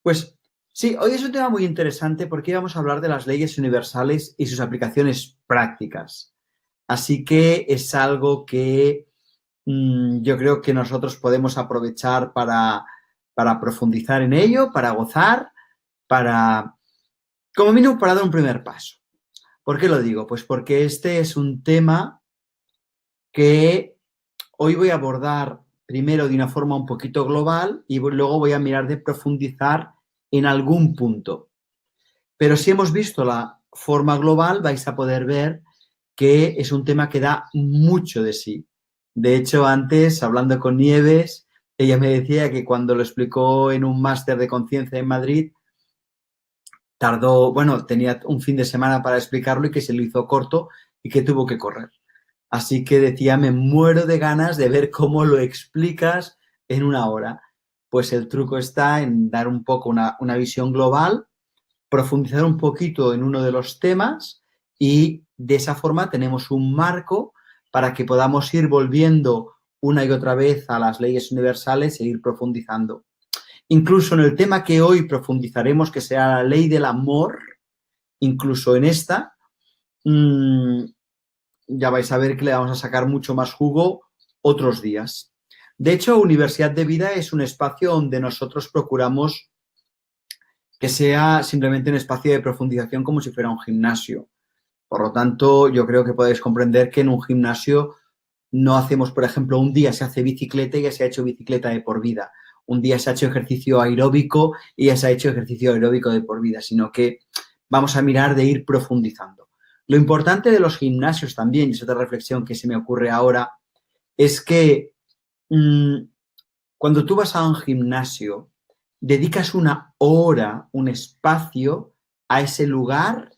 Pues sí, hoy es un tema muy interesante porque vamos a hablar de las leyes universales y sus aplicaciones prácticas. Así que es algo que yo creo que nosotros podemos aprovechar para profundizar en ello, para gozar, para, como mínimo, para dar un primer paso. ¿Por qué lo digo? Pues porque este es un tema que hoy voy a abordar primero de una forma un poquito global y luego voy a mirar de profundizar en algún punto. Pero si hemos visto la forma global, vais a poder ver que es un tema que da mucho de sí. De hecho, antes, hablando con Nieves, ella me decía que cuando lo explicó en un máster de conciencia en Madrid, tardó, bueno, tenía un fin de semana para explicarlo y que se lo hizo corto y que tuvo que correr. Así que decía, me muero de ganas de ver cómo lo explicas en una hora. Pues el truco está en dar un poco una visión global, profundizar un poquito en uno de los temas y de esa forma tenemos un marco para que podamos ir volviendo una y otra vez a las leyes universales e ir profundizando. Incluso en el tema que hoy profundizaremos, que será la ley del amor, incluso en esta, ya vais a ver que le vamos a sacar mucho más jugo otros días. De hecho, Universidad de Vida es un espacio donde nosotros procuramos que sea simplemente un espacio de profundización como si fuera un gimnasio. Por lo tanto, yo creo que podéis comprender que en un gimnasio no hacemos, por ejemplo, un día se hace bicicleta y ya se ha hecho bicicleta de por vida. Un día se ha hecho ejercicio aeróbico y ya se ha hecho ejercicio aeróbico de por vida, sino que vamos a mirar de ir profundizando. Lo importante de los gimnasios también, y es otra reflexión que se me ocurre ahora, es que cuando tú vas a un gimnasio, dedicas una hora, un espacio a ese lugar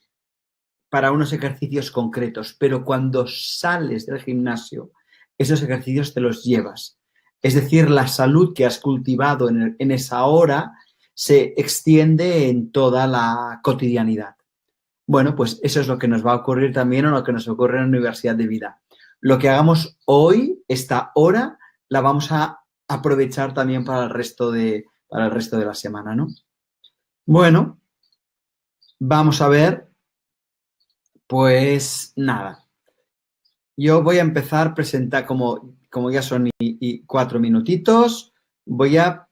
para unos ejercicios concretos, pero cuando sales del gimnasio, esos ejercicios te los llevas. Es decir, la salud que has cultivado en esa hora se extiende en toda la cotidianidad. Bueno, pues eso es lo que nos va a ocurrir también o lo que nos ocurre en la Universidad de Vida. Lo que hagamos hoy, esta hora, la vamos a aprovechar también para el resto de la semana, ¿no? Bueno, vamos a ver, pues nada. Yo voy a empezar a presentar, como ya son y 4 minutitos, voy a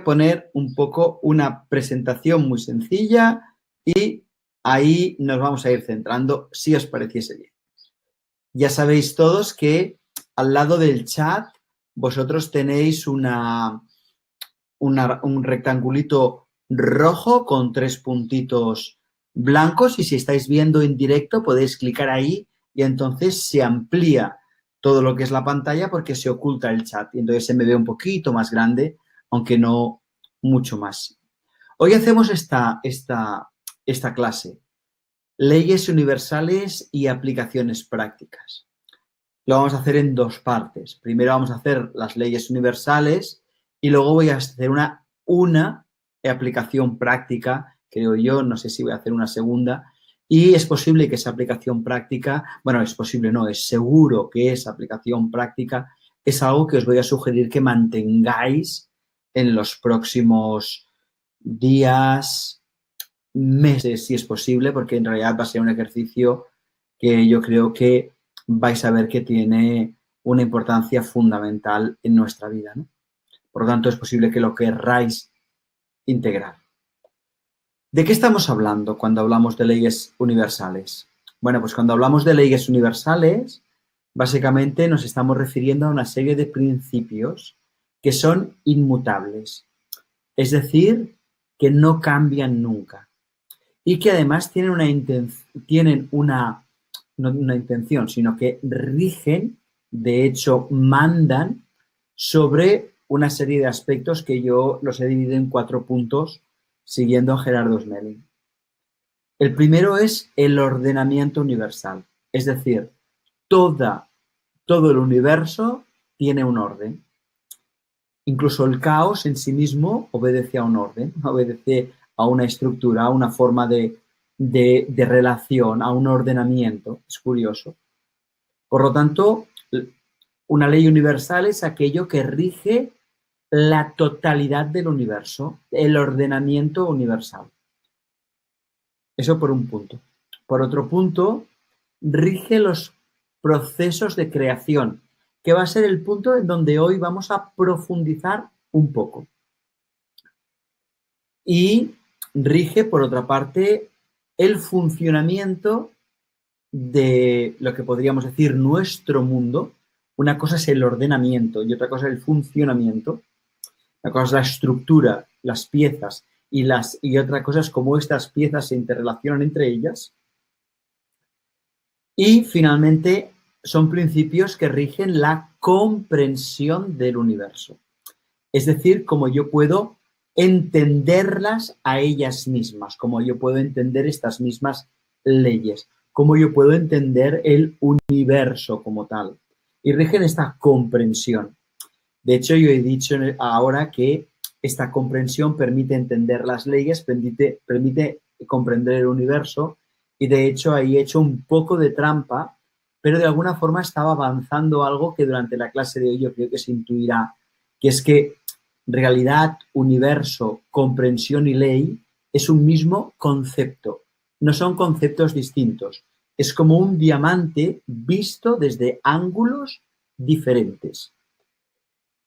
poner un poco una presentación muy sencilla y ahí nos vamos a ir centrando, si os pareciese bien. Ya sabéis todos que al lado del chat vosotros tenéis un rectangulito rojo con 3 puntitos blancos y si estáis viendo en directo podéis clicar ahí y entonces se amplía todo lo que es la pantalla porque se oculta el chat y entonces se me ve un poquito más grande, aunque no mucho más. Hoy hacemos esta clase, leyes universales y aplicaciones prácticas. Lo vamos a hacer en 2 partes. Primero vamos a hacer las leyes universales y luego voy a hacer una aplicación práctica, creo yo, no sé si voy a hacer una segunda, y es posible que esa aplicación práctica, bueno, es posible, no, es seguro que esa aplicación práctica es algo que os voy a sugerir que mantengáis en los próximos días, meses, si es posible, porque en realidad va a ser un ejercicio que yo creo que vais a ver que tiene una importancia fundamental en nuestra vida, ¿no? Por lo tanto, es posible que lo querráis integrar. ¿De qué estamos hablando cuando hablamos de leyes universales? Bueno, pues cuando hablamos de leyes universales, básicamente nos estamos refiriendo a una serie de principios que son inmutables, es decir, que no cambian nunca y que además tienen no una intención, sino que rigen, de hecho, mandan sobre una serie de aspectos que yo los he dividido en 4 puntos siguiendo a Gerardo Smelling. El primero es el ordenamiento universal, es decir, todo el universo tiene un orden. Incluso el caos en sí mismo obedece a un orden, obedece a una estructura, a una forma de relación, a un ordenamiento. Es curioso. Por lo tanto, una ley universal es aquello que rige la totalidad del universo, el ordenamiento universal. Eso por un punto. Por otro punto, rige los procesos de creación, que va a ser el punto en donde hoy vamos a profundizar un poco. Y rige, por otra parte, el funcionamiento de lo que podríamos decir nuestro mundo. Una cosa es el ordenamiento y otra cosa es el funcionamiento. Una cosa es la estructura, las piezas y otra cosa es cómo estas piezas se interrelacionan entre ellas. Y finalmente son principios que rigen la comprensión del universo. Es decir, cómo yo puedo entenderlas a ellas mismas, cómo yo puedo entender estas mismas leyes, cómo yo puedo entender el universo como tal. Y rigen esta comprensión. De hecho, yo he dicho ahora que esta comprensión permite entender las leyes, permite comprender el universo y de hecho ahí he hecho un poco de trampa, pero de alguna forma estaba avanzando algo que durante la clase de hoy yo creo que se intuirá, que es que realidad, universo, comprensión y ley es un mismo concepto, no son conceptos distintos, es como un diamante visto desde ángulos diferentes.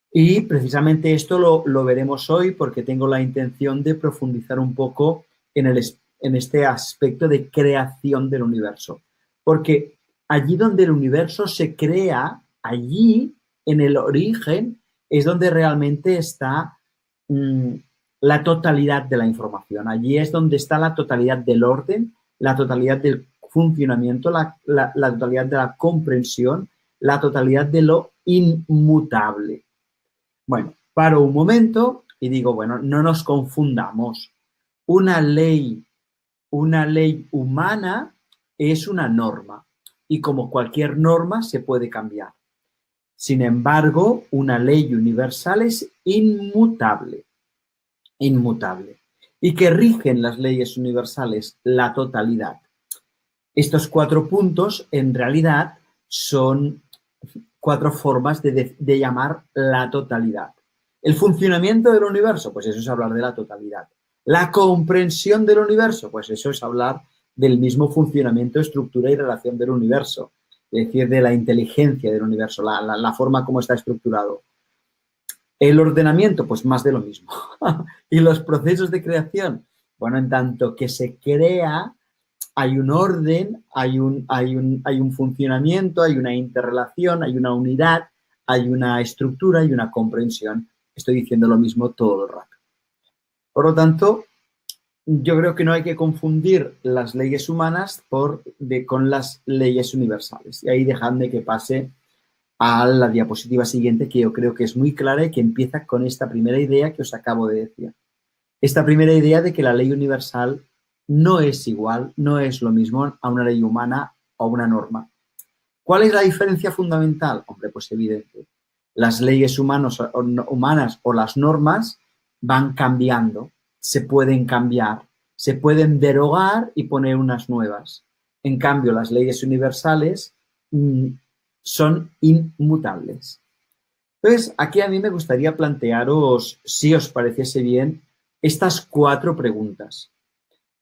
Y precisamente esto lo veremos hoy porque tengo la intención de profundizar un poco en este aspecto de creación del universo. Porque allí donde el universo se crea, allí en el origen es donde realmente está la totalidad de la información. Allí es donde está la totalidad del orden, la totalidad del funcionamiento, la totalidad de la comprensión, la totalidad de lo inmutable. Bueno, paro un momento y digo, bueno, no nos confundamos. Una ley humana es una norma y como cualquier norma se puede cambiar. Sin embargo, una ley universal es inmutable. Inmutable. ¿Y qué rigen las leyes universales? La totalidad. Estos 4 puntos en realidad son 4 formas de llamar la totalidad. El funcionamiento del universo, pues eso es hablar de la totalidad. La comprensión del universo, pues eso es hablar del mismo funcionamiento, estructura y relación del universo, es decir, de la inteligencia del universo, la forma como está estructurado. El ordenamiento, pues más de lo mismo. Y los procesos de creación, bueno, en tanto que se crea, hay un orden, hay un funcionamiento, hay una interrelación, hay una unidad, hay una estructura y una comprensión. Estoy diciendo lo mismo todo el rato. Por lo tanto, yo creo que no hay que confundir las leyes humanas con las leyes universales. Y ahí dejadme que pase a la diapositiva siguiente, que yo creo que es muy clara y que empieza con esta primera idea que os acabo de decir. Esta primera idea de que la ley universal no es igual, no es lo mismo a una ley humana o a una norma. ¿Cuál es la diferencia fundamental? Hombre, pues evidente. Las leyes humanas o las normas van cambiando, se pueden cambiar, se pueden derogar y poner unas nuevas. En cambio, las leyes universales son inmutables. Entonces, aquí a mí me gustaría plantearos, si os pareciese bien, estas 4 preguntas.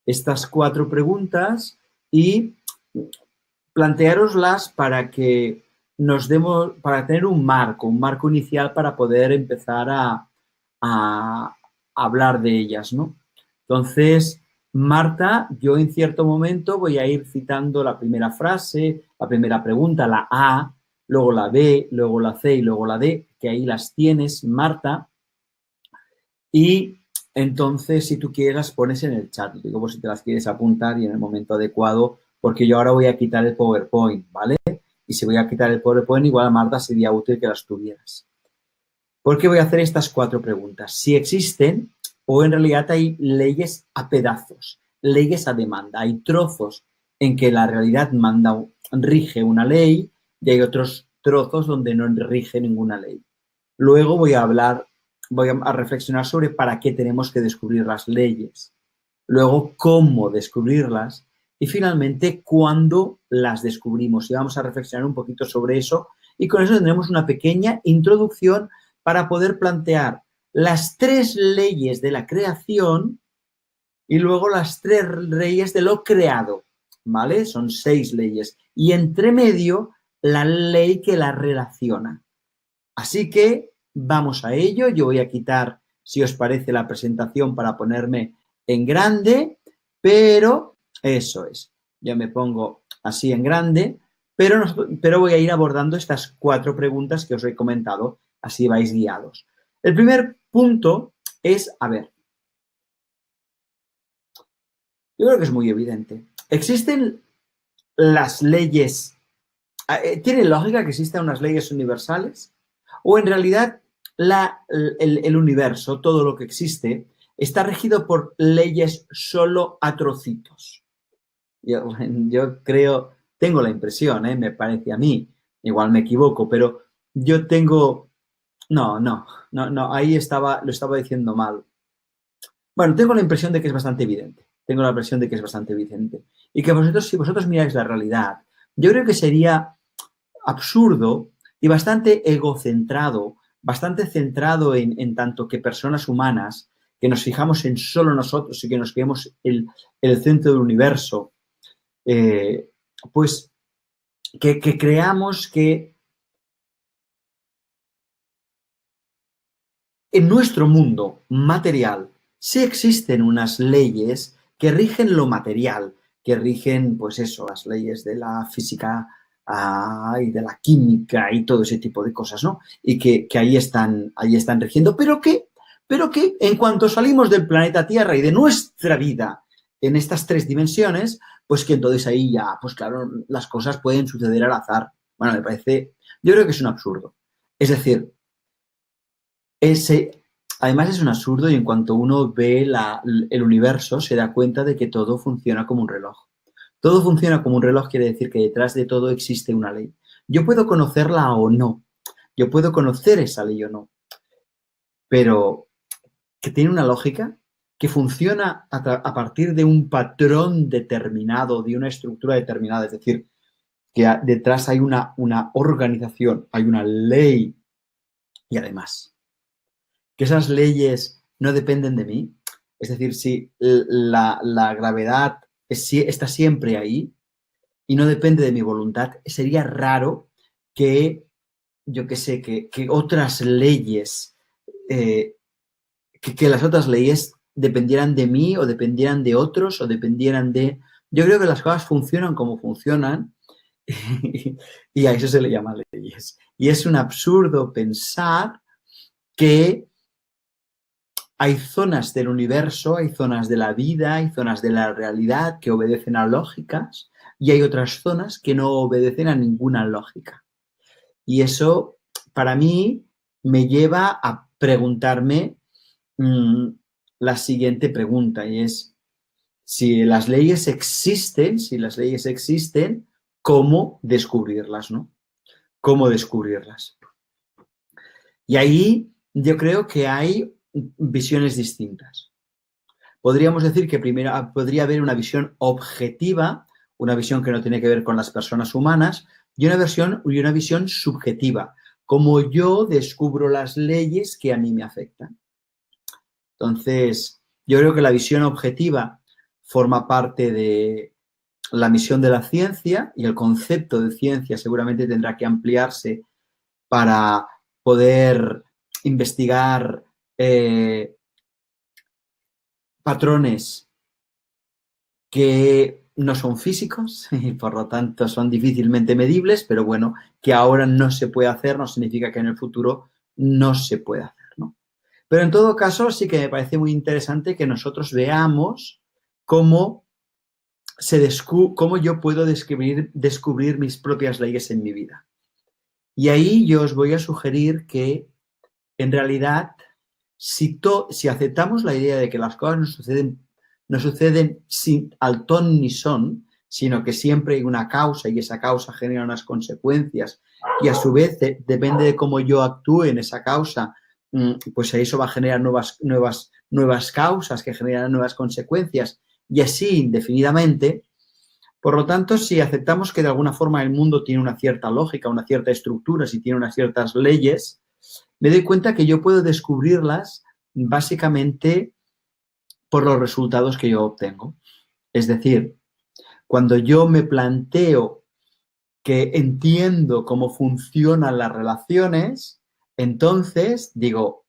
Estas 4 preguntas y planteároslas para que nos demos, para tener un marco inicial para poder empezar a hablar de ellas, ¿no? Entonces, Marta, yo en cierto momento voy a ir citando la primera frase, la primera pregunta, la A, luego la B, luego la C y luego la D, que ahí las tienes, Marta. Y entonces, si tú quieras, pones en el chat, digo, por si te las quieres apuntar y en el momento adecuado, porque yo ahora voy a quitar el PowerPoint, ¿vale? Y si voy a quitar el PowerPoint, igual a Marta sería útil que las tuvieras. ¿Por qué voy a hacer estas 4 preguntas? Si existen o en realidad hay leyes a pedazos, leyes a demanda. Hay trozos en que la realidad rige una ley y hay otros trozos donde no rige ninguna ley. Luego voy a reflexionar sobre para qué tenemos que descubrir las leyes. Luego, cómo descubrirlas. Y finalmente, cuándo las descubrimos. Y vamos a reflexionar un poquito sobre eso. Y con eso tendremos una pequeña introducción para poder plantear las 3 leyes de la creación y luego las 3 leyes de lo creado, ¿vale? Son 6 leyes. Y entre medio, la ley que la relaciona. Así que vamos a ello. Yo voy a quitar, si os parece, la presentación para ponerme en grande, pero eso es. Yo me pongo así en grande, pero voy a ir abordando estas 4 preguntas que os he comentado, así vais guiados. El primer punto es, a ver, yo creo que es muy evidente. ¿Existen las leyes? ¿Tiene lógica que existan unas leyes universales? ¿O en realidad el universo, todo lo que existe, está regido por leyes solo a trocitos? Yo creo, tengo la impresión, me parece a mí, igual me equivoco, pero yo tengo... No, ahí lo estaba diciendo mal. Bueno, tengo la impresión de que es bastante evidente. Tengo la impresión de que es bastante evidente. Y que vosotros, si vosotros miráis la realidad, yo creo que sería absurdo y bastante egocentrado, bastante centrado en tanto que personas humanas, que nos fijamos en solo nosotros y que nos creemos el centro del universo, pues que creamos que en nuestro mundo material sí existen unas leyes que rigen lo material, que rigen, pues eso, las leyes de la física y de la química y todo ese tipo de cosas, ¿no? Y que ahí están rigiendo, pero que en cuanto salimos del planeta Tierra y de nuestra vida en estas 3 dimensiones, pues que entonces ahí ya, pues claro, las cosas pueden suceder al azar. Bueno, me parece, yo creo que es un absurdo. Es decir, además es un absurdo y en cuanto uno ve el universo se da cuenta de que todo funciona como un reloj. Todo funciona como un reloj quiere decir que detrás de todo existe una ley. Yo puedo conocerla o no. Yo puedo conocer esa ley o no. Pero que tiene una lógica, que funciona a partir de un patrón determinado, de una estructura determinada. Es decir, que detrás hay una organización, hay una ley y además que esas leyes no dependen de mí. Es decir, si la gravedad está siempre ahí y no depende de mi voluntad, sería raro que, yo qué sé, que otras leyes, que las otras leyes dependieran de mí o dependieran de otros o dependieran de... Yo creo que las cosas funcionan como funcionan y a eso se le llama leyes. Y es un absurdo pensar que hay zonas del universo, hay zonas de la vida, hay zonas de la realidad que obedecen a lógicas y hay otras zonas que no obedecen a ninguna lógica. Y eso, para mí, me lleva a preguntarme la siguiente pregunta y es, si las leyes existen, ¿cómo descubrirlas, no? ¿Cómo descubrirlas? Y ahí yo creo que hay visiones distintas. Podríamos decir que primero podría haber una visión objetiva, una visión que no tiene que ver con las personas humanas, y una visión subjetiva, como yo descubro las leyes que a mí me afectan. Entonces, yo creo que la visión objetiva forma parte de la misión de la ciencia y el concepto de ciencia seguramente tendrá que ampliarse para poder investigar patrones que no son físicos y por lo tanto son difícilmente medibles, pero bueno, que ahora no se puede hacer no significa que en el futuro no se pueda hacer, ¿no? Pero en todo caso sí que me parece muy interesante que nosotros veamos cómo yo puedo descubrir mis propias leyes en mi vida. Y ahí yo os voy a sugerir que en realidad si aceptamos la idea de que las cosas no suceden sin al ton ni son, sino que siempre hay una causa y esa causa genera unas consecuencias y a su vez depende de cómo yo actúe en esa causa, pues eso va a generar nuevas causas que generan nuevas consecuencias y así indefinidamente. Por lo tanto, si aceptamos que de alguna forma el mundo tiene una cierta lógica, una cierta estructura, si tiene unas ciertas leyes, me doy cuenta que yo puedo descubrirlas básicamente por los resultados que yo obtengo. Es decir, cuando yo me planteo que entiendo cómo funcionan las relaciones, entonces digo,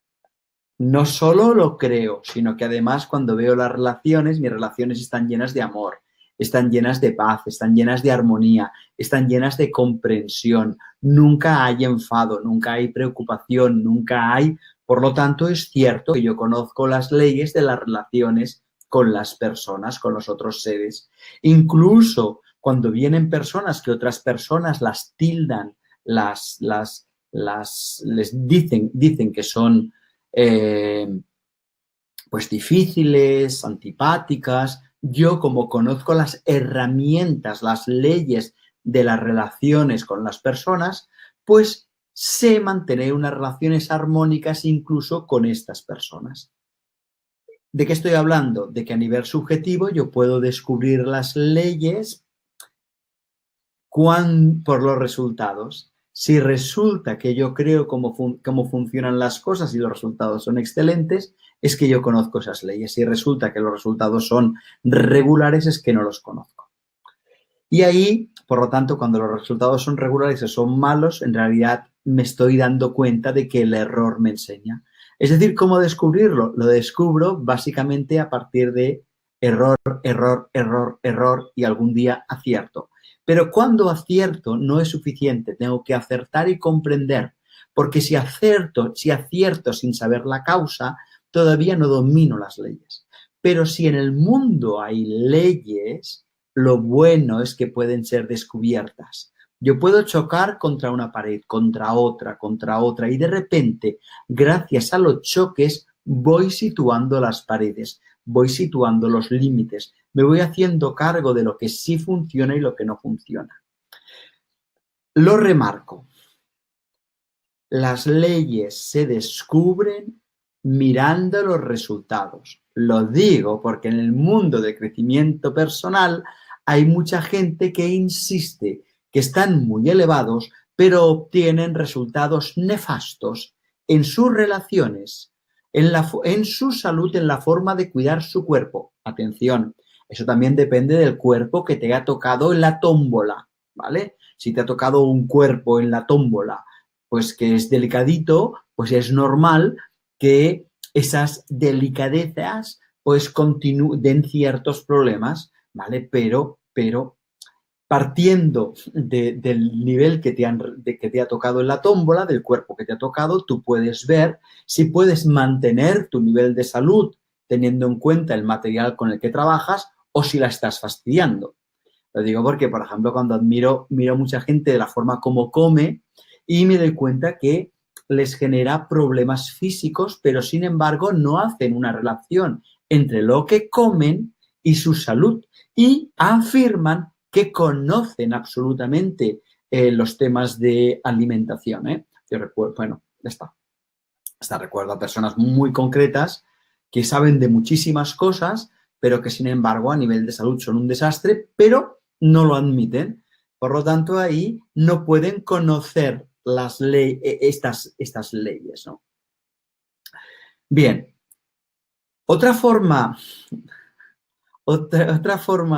no solo lo creo, sino que además cuando veo las relaciones, mis relaciones están llenas de amor, están llenas de paz, están llenas de armonía, están llenas de comprensión. Nunca hay enfado, nunca hay preocupación, nunca hay... Por lo tanto, es cierto que yo conozco las leyes de las relaciones con las personas, con los otros seres. Incluso cuando vienen personas que otras personas las tildan, les dicen que son pues difíciles, antipáticas, yo como conozco las herramientas, las leyes de las relaciones con las personas, pues sé mantener unas relaciones armónicas incluso con estas personas. ¿De qué estoy hablando? De que a nivel subjetivo yo puedo descubrir las leyes por los resultados. Si resulta que yo creo cómo funcionan las cosas y los resultados son excelentes, es que yo conozco esas leyes. Si resulta que los resultados son regulares, es que no los conozco. Y ahí, por lo tanto, cuando los resultados son regulares o son malos, en realidad me estoy dando cuenta de que el error me enseña. Es decir, ¿cómo descubrirlo? Lo descubro básicamente a partir de error, error, error, error y algún día acierto. Pero cuando acierto no es suficiente, tengo que acertar y comprender, porque si acierto sin saber la causa, todavía no domino las leyes. Pero si en el mundo hay leyes, lo bueno es que pueden ser descubiertas. Yo puedo chocar contra una pared, contra otra, y de repente, gracias a los choques, voy situando las paredes, voy situando los límites, me voy haciendo cargo de lo que sí funciona y lo que no funciona. Lo remarco. Las leyes se descubren mirando los resultados. Lo digo porque en el mundo del crecimiento personal hay mucha gente que insiste que están muy elevados, pero obtienen resultados nefastos en sus relaciones, en su salud, en la forma de cuidar su cuerpo. Atención, eso también depende del cuerpo que te ha tocado en la tómbola, ¿vale? Si te ha tocado un cuerpo en la tómbola, pues que es delicadito, pues es normal que esas delicadezas pues den ciertos problemas, ¿vale? Pero partiendo del nivel que te ha tocado en la tómbola, del cuerpo que te ha tocado, tú puedes ver si puedes mantener tu nivel de salud teniendo en cuenta el material con el que trabajas o si la estás fastidiando. Lo digo porque, por ejemplo, cuando miro a mucha gente de la forma como come y me doy cuenta que les genera problemas físicos, pero sin embargo no hacen una relación entre lo que comen y su salud y afirman que conocen absolutamente los temas de alimentación. Yo recuerdo, bueno, ya está. Hasta recuerdo a personas muy concretas que saben de muchísimas cosas, pero que sin embargo a nivel de salud son un desastre, pero no lo admiten. Por lo tanto, ahí no pueden conocer estas leyes, ¿no? Bien, otra forma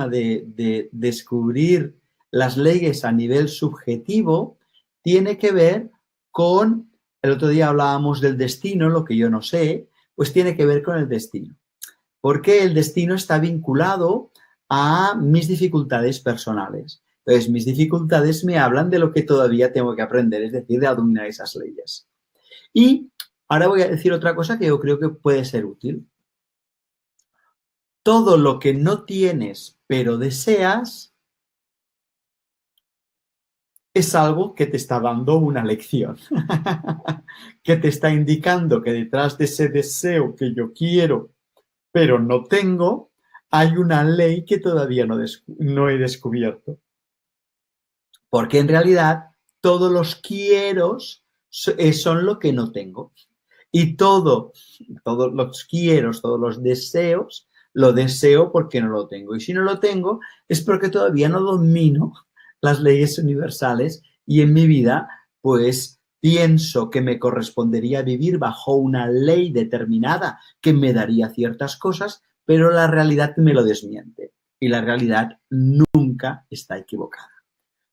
de descubrir las leyes a nivel subjetivo tiene que ver con, el otro día hablábamos del destino, lo que yo no sé, pues tiene que ver con el destino. Porque el destino está vinculado a mis dificultades personales. Entonces, mis dificultades me hablan de lo que todavía tengo que aprender, es decir, de dominar esas leyes. Y ahora voy a decir otra cosa que yo creo que puede ser útil. Todo lo que no tienes pero deseas es algo que te está dando una lección, que te está indicando que detrás de ese deseo que yo quiero pero no tengo, hay una ley que todavía no he descubierto. Porque en realidad todos los quieros son lo que no tengo. Y todos los quieros, todos los deseos, lo deseo porque no lo tengo. Y si no lo tengo es porque todavía no domino las leyes universales y en mi vida pues Pienso que me correspondería vivir bajo una ley determinada que me daría ciertas cosas, pero la realidad me lo desmiente. Y la realidad nunca está equivocada.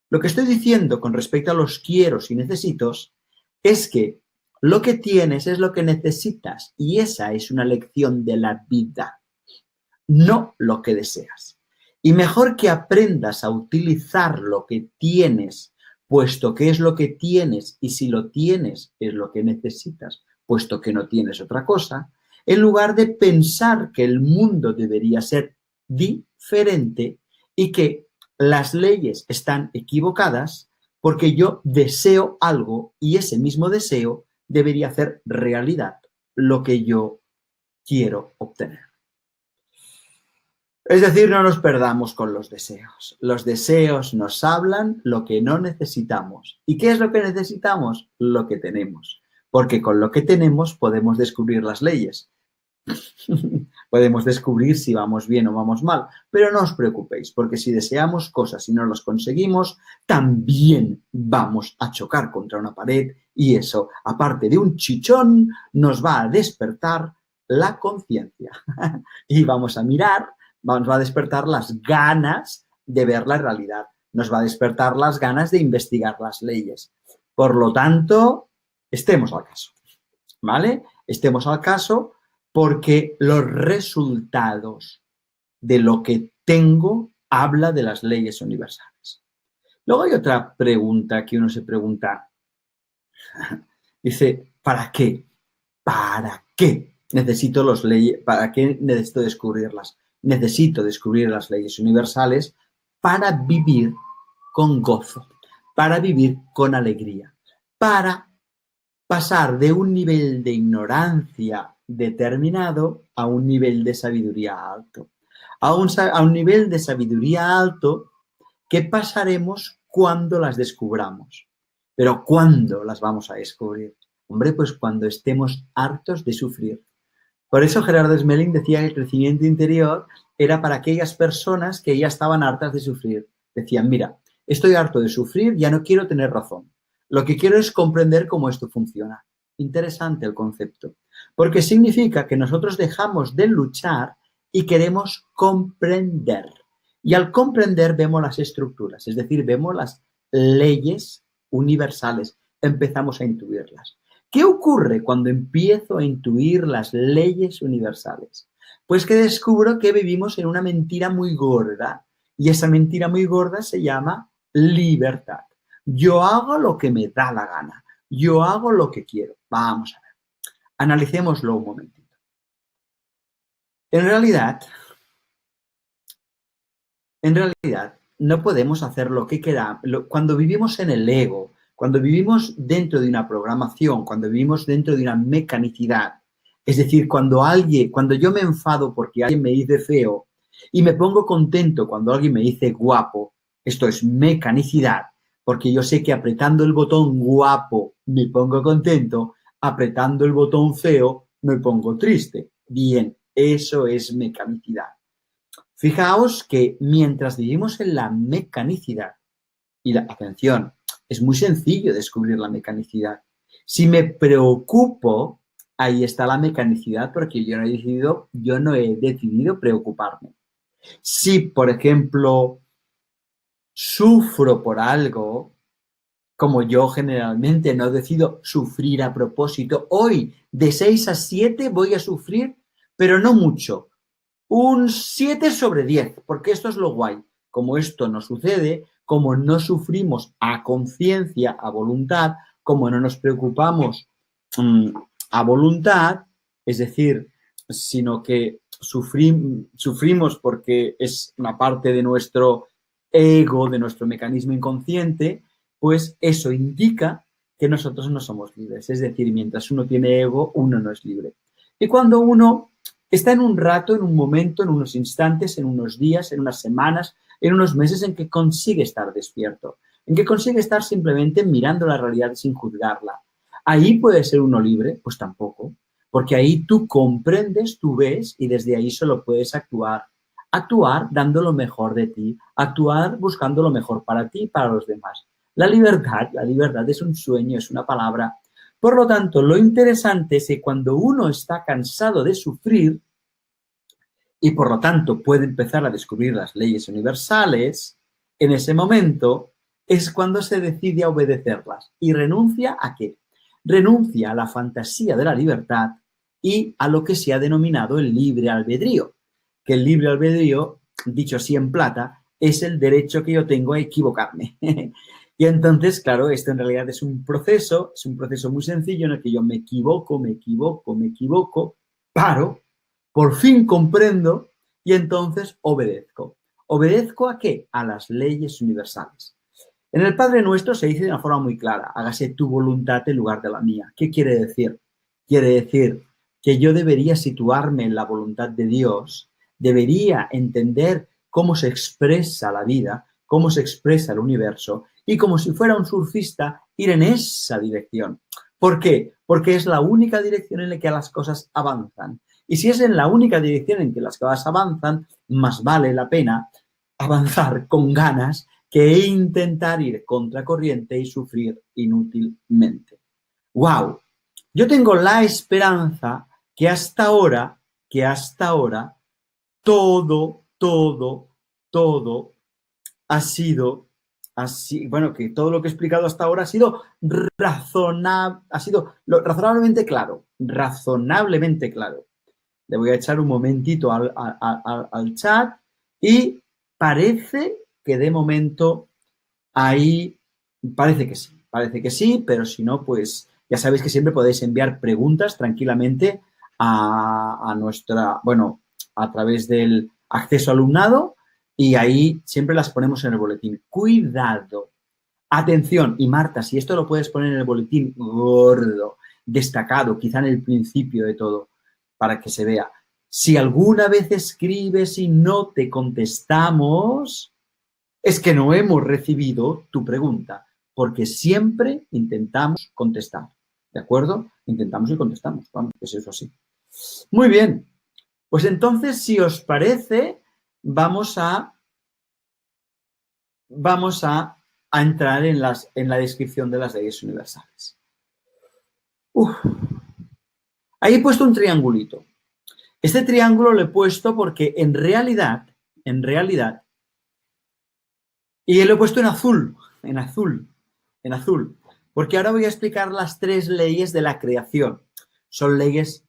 Lo que estoy diciendo con respecto a los quieros y necesitos es que lo que tienes es lo que necesitas y esa es una lección de la vida, no lo que deseas. Y mejor que aprendas a utilizar lo que tienes, puesto que es lo que tienes y si lo tienes es lo que necesitas, puesto que no tienes otra cosa, en lugar de pensar que el mundo debería ser diferente y que las leyes están equivocadas porque yo deseo algo y ese mismo deseo debería hacer realidad lo que yo quiero obtener. Es decir, no nos perdamos con los deseos. Los deseos nos hablan lo que no necesitamos. ¿Y qué es lo que necesitamos? Lo que tenemos. Porque con lo que tenemos podemos descubrir las leyes. Podemos descubrir si vamos bien o vamos mal. Pero no os preocupéis, porque si deseamos cosas y no las conseguimos, también vamos a chocar contra una pared y eso, aparte de un chichón, nos va a despertar la conciencia. Y vamos a mirar, nos va a despertar las ganas de ver la realidad, nos va a despertar las ganas de investigar las leyes. Por lo tanto, estemos al caso, ¿vale? Estemos al caso porque los resultados de lo que tengo habla de las leyes universales. Luego hay otra pregunta que uno se pregunta, dice, ¿para qué? ¿Para qué necesito las leyes? ¿Para qué necesito descubrirlas? Necesito descubrir las leyes universales para vivir con gozo, para vivir con alegría, para pasar de un nivel de ignorancia determinado a un nivel de sabiduría alto. A un nivel de sabiduría alto que pasaremos cuando las descubramos. Pero ¿cuándo las vamos a descubrir? Hombre, pues cuando estemos hartos de sufrir. Por eso Gerardo Smelling decía que el crecimiento interior era para aquellas personas que ya estaban hartas de sufrir. Decían, mira, estoy harto de sufrir, ya no quiero tener razón. Lo que quiero es comprender cómo esto funciona. Interesante el concepto, porque significa que nosotros dejamos de luchar y queremos comprender. Y al comprender vemos las estructuras, es decir, vemos las leyes universales, empezamos a intuirlas. ¿Qué ocurre cuando empiezo a intuir las leyes universales? Pues que descubro que vivimos en una mentira muy gorda y esa mentira muy gorda se llama libertad. Yo hago lo que me da la gana. Yo hago lo que quiero. Vamos a ver. Analicémoslo un momentito. En realidad, no podemos hacer lo que queramos. Cuando vivimos en el ego, cuando vivimos dentro de una programación, cuando vivimos dentro de una mecanicidad, es decir, cuando yo me enfado porque alguien me dice feo y me pongo contento cuando alguien me dice guapo, esto es mecanicidad, porque yo sé que apretando el botón guapo me pongo contento, apretando el botón feo me pongo triste. Bien, eso es mecanicidad. Fijaos que mientras vivimos en la mecanicidad, y atención, es muy sencillo descubrir la mecanicidad. Si me preocupo, ahí está la mecanicidad porque yo no he decidido preocuparme. Si, por ejemplo, sufro por algo, como yo generalmente no decido sufrir a propósito, hoy de 6 a 7 voy a sufrir, pero no mucho. Un 7/10, porque esto es lo guay. Como esto no sucede, como no sufrimos a conciencia, a voluntad, como no nos preocupamos a voluntad, es decir, sino que sufrimos porque es una parte de nuestro ego, de nuestro mecanismo inconsciente, pues eso indica que nosotros no somos libres. Es decir, mientras uno tiene ego, uno no es libre. Y cuando uno está en un rato, en un momento, en unos instantes, en unos días, en unas semanas, en unos meses en que consigue estar despierto, en que consigue estar simplemente mirando la realidad sin juzgarla. ¿Ahí puede ser uno libre? Pues tampoco, porque ahí tú comprendes, tú ves y desde ahí solo puedes actuar. Actuar dando lo mejor de ti, actuar buscando lo mejor para ti y para los demás. La libertad es un sueño, es una palabra. Por lo tanto, lo interesante es que cuando uno está cansado de sufrir y por lo tanto puede empezar a descubrir las leyes universales, en ese momento es cuando se decide a obedecerlas. ¿Y renuncia a qué? Renuncia a la fantasía de la libertad y a lo que se ha denominado el libre albedrío. Que el libre albedrío, dicho así en plata, es el derecho que yo tengo a equivocarme. Y entonces, claro, esto en realidad es un proceso muy sencillo en el que yo me equivoco, paro, por fin comprendo y entonces obedezco. ¿Obedezco a qué? A las leyes universales. En el Padre Nuestro se dice de una forma muy clara, hágase tu voluntad en lugar de la mía. ¿Qué quiere decir? Quiere decir que yo debería situarme en la voluntad de Dios, debería entender cómo se expresa la vida, cómo se expresa el universo y como si fuera un surfista ir en esa dirección. ¿Por qué? Porque es la única dirección en la que las cosas avanzan. Y si es en la única dirección en que las cosas avanzan, más vale la pena avanzar con ganas que intentar ir contracorriente y sufrir inútilmente. ¡Wow! Yo tengo la esperanza que hasta ahora, todo ha sido así, bueno, que todo lo que he explicado hasta ahora ha sido razonablemente claro, Le voy a echar un momentito al chat y parece que de momento ahí parece que sí, pero si no, pues ya sabéis que siempre podéis enviar preguntas tranquilamente a través del acceso alumnado y ahí siempre las ponemos en el boletín. Cuidado, atención, y Marta, si esto lo puedes poner en el boletín gordo, destacado, quizá en el principio de todo, para que se vea. Si alguna vez escribes y no te contestamos, es que no hemos recibido tu pregunta, porque siempre intentamos contestar, ¿de acuerdo? Intentamos y contestamos, vamos, es eso así. Muy bien, pues entonces, si os parece, vamos a entrar en la descripción de las leyes universales. Ahí he puesto un triangulito. Este triángulo lo he puesto porque en realidad, y lo he puesto en azul, porque ahora voy a explicar las 3 leyes de la creación. Son leyes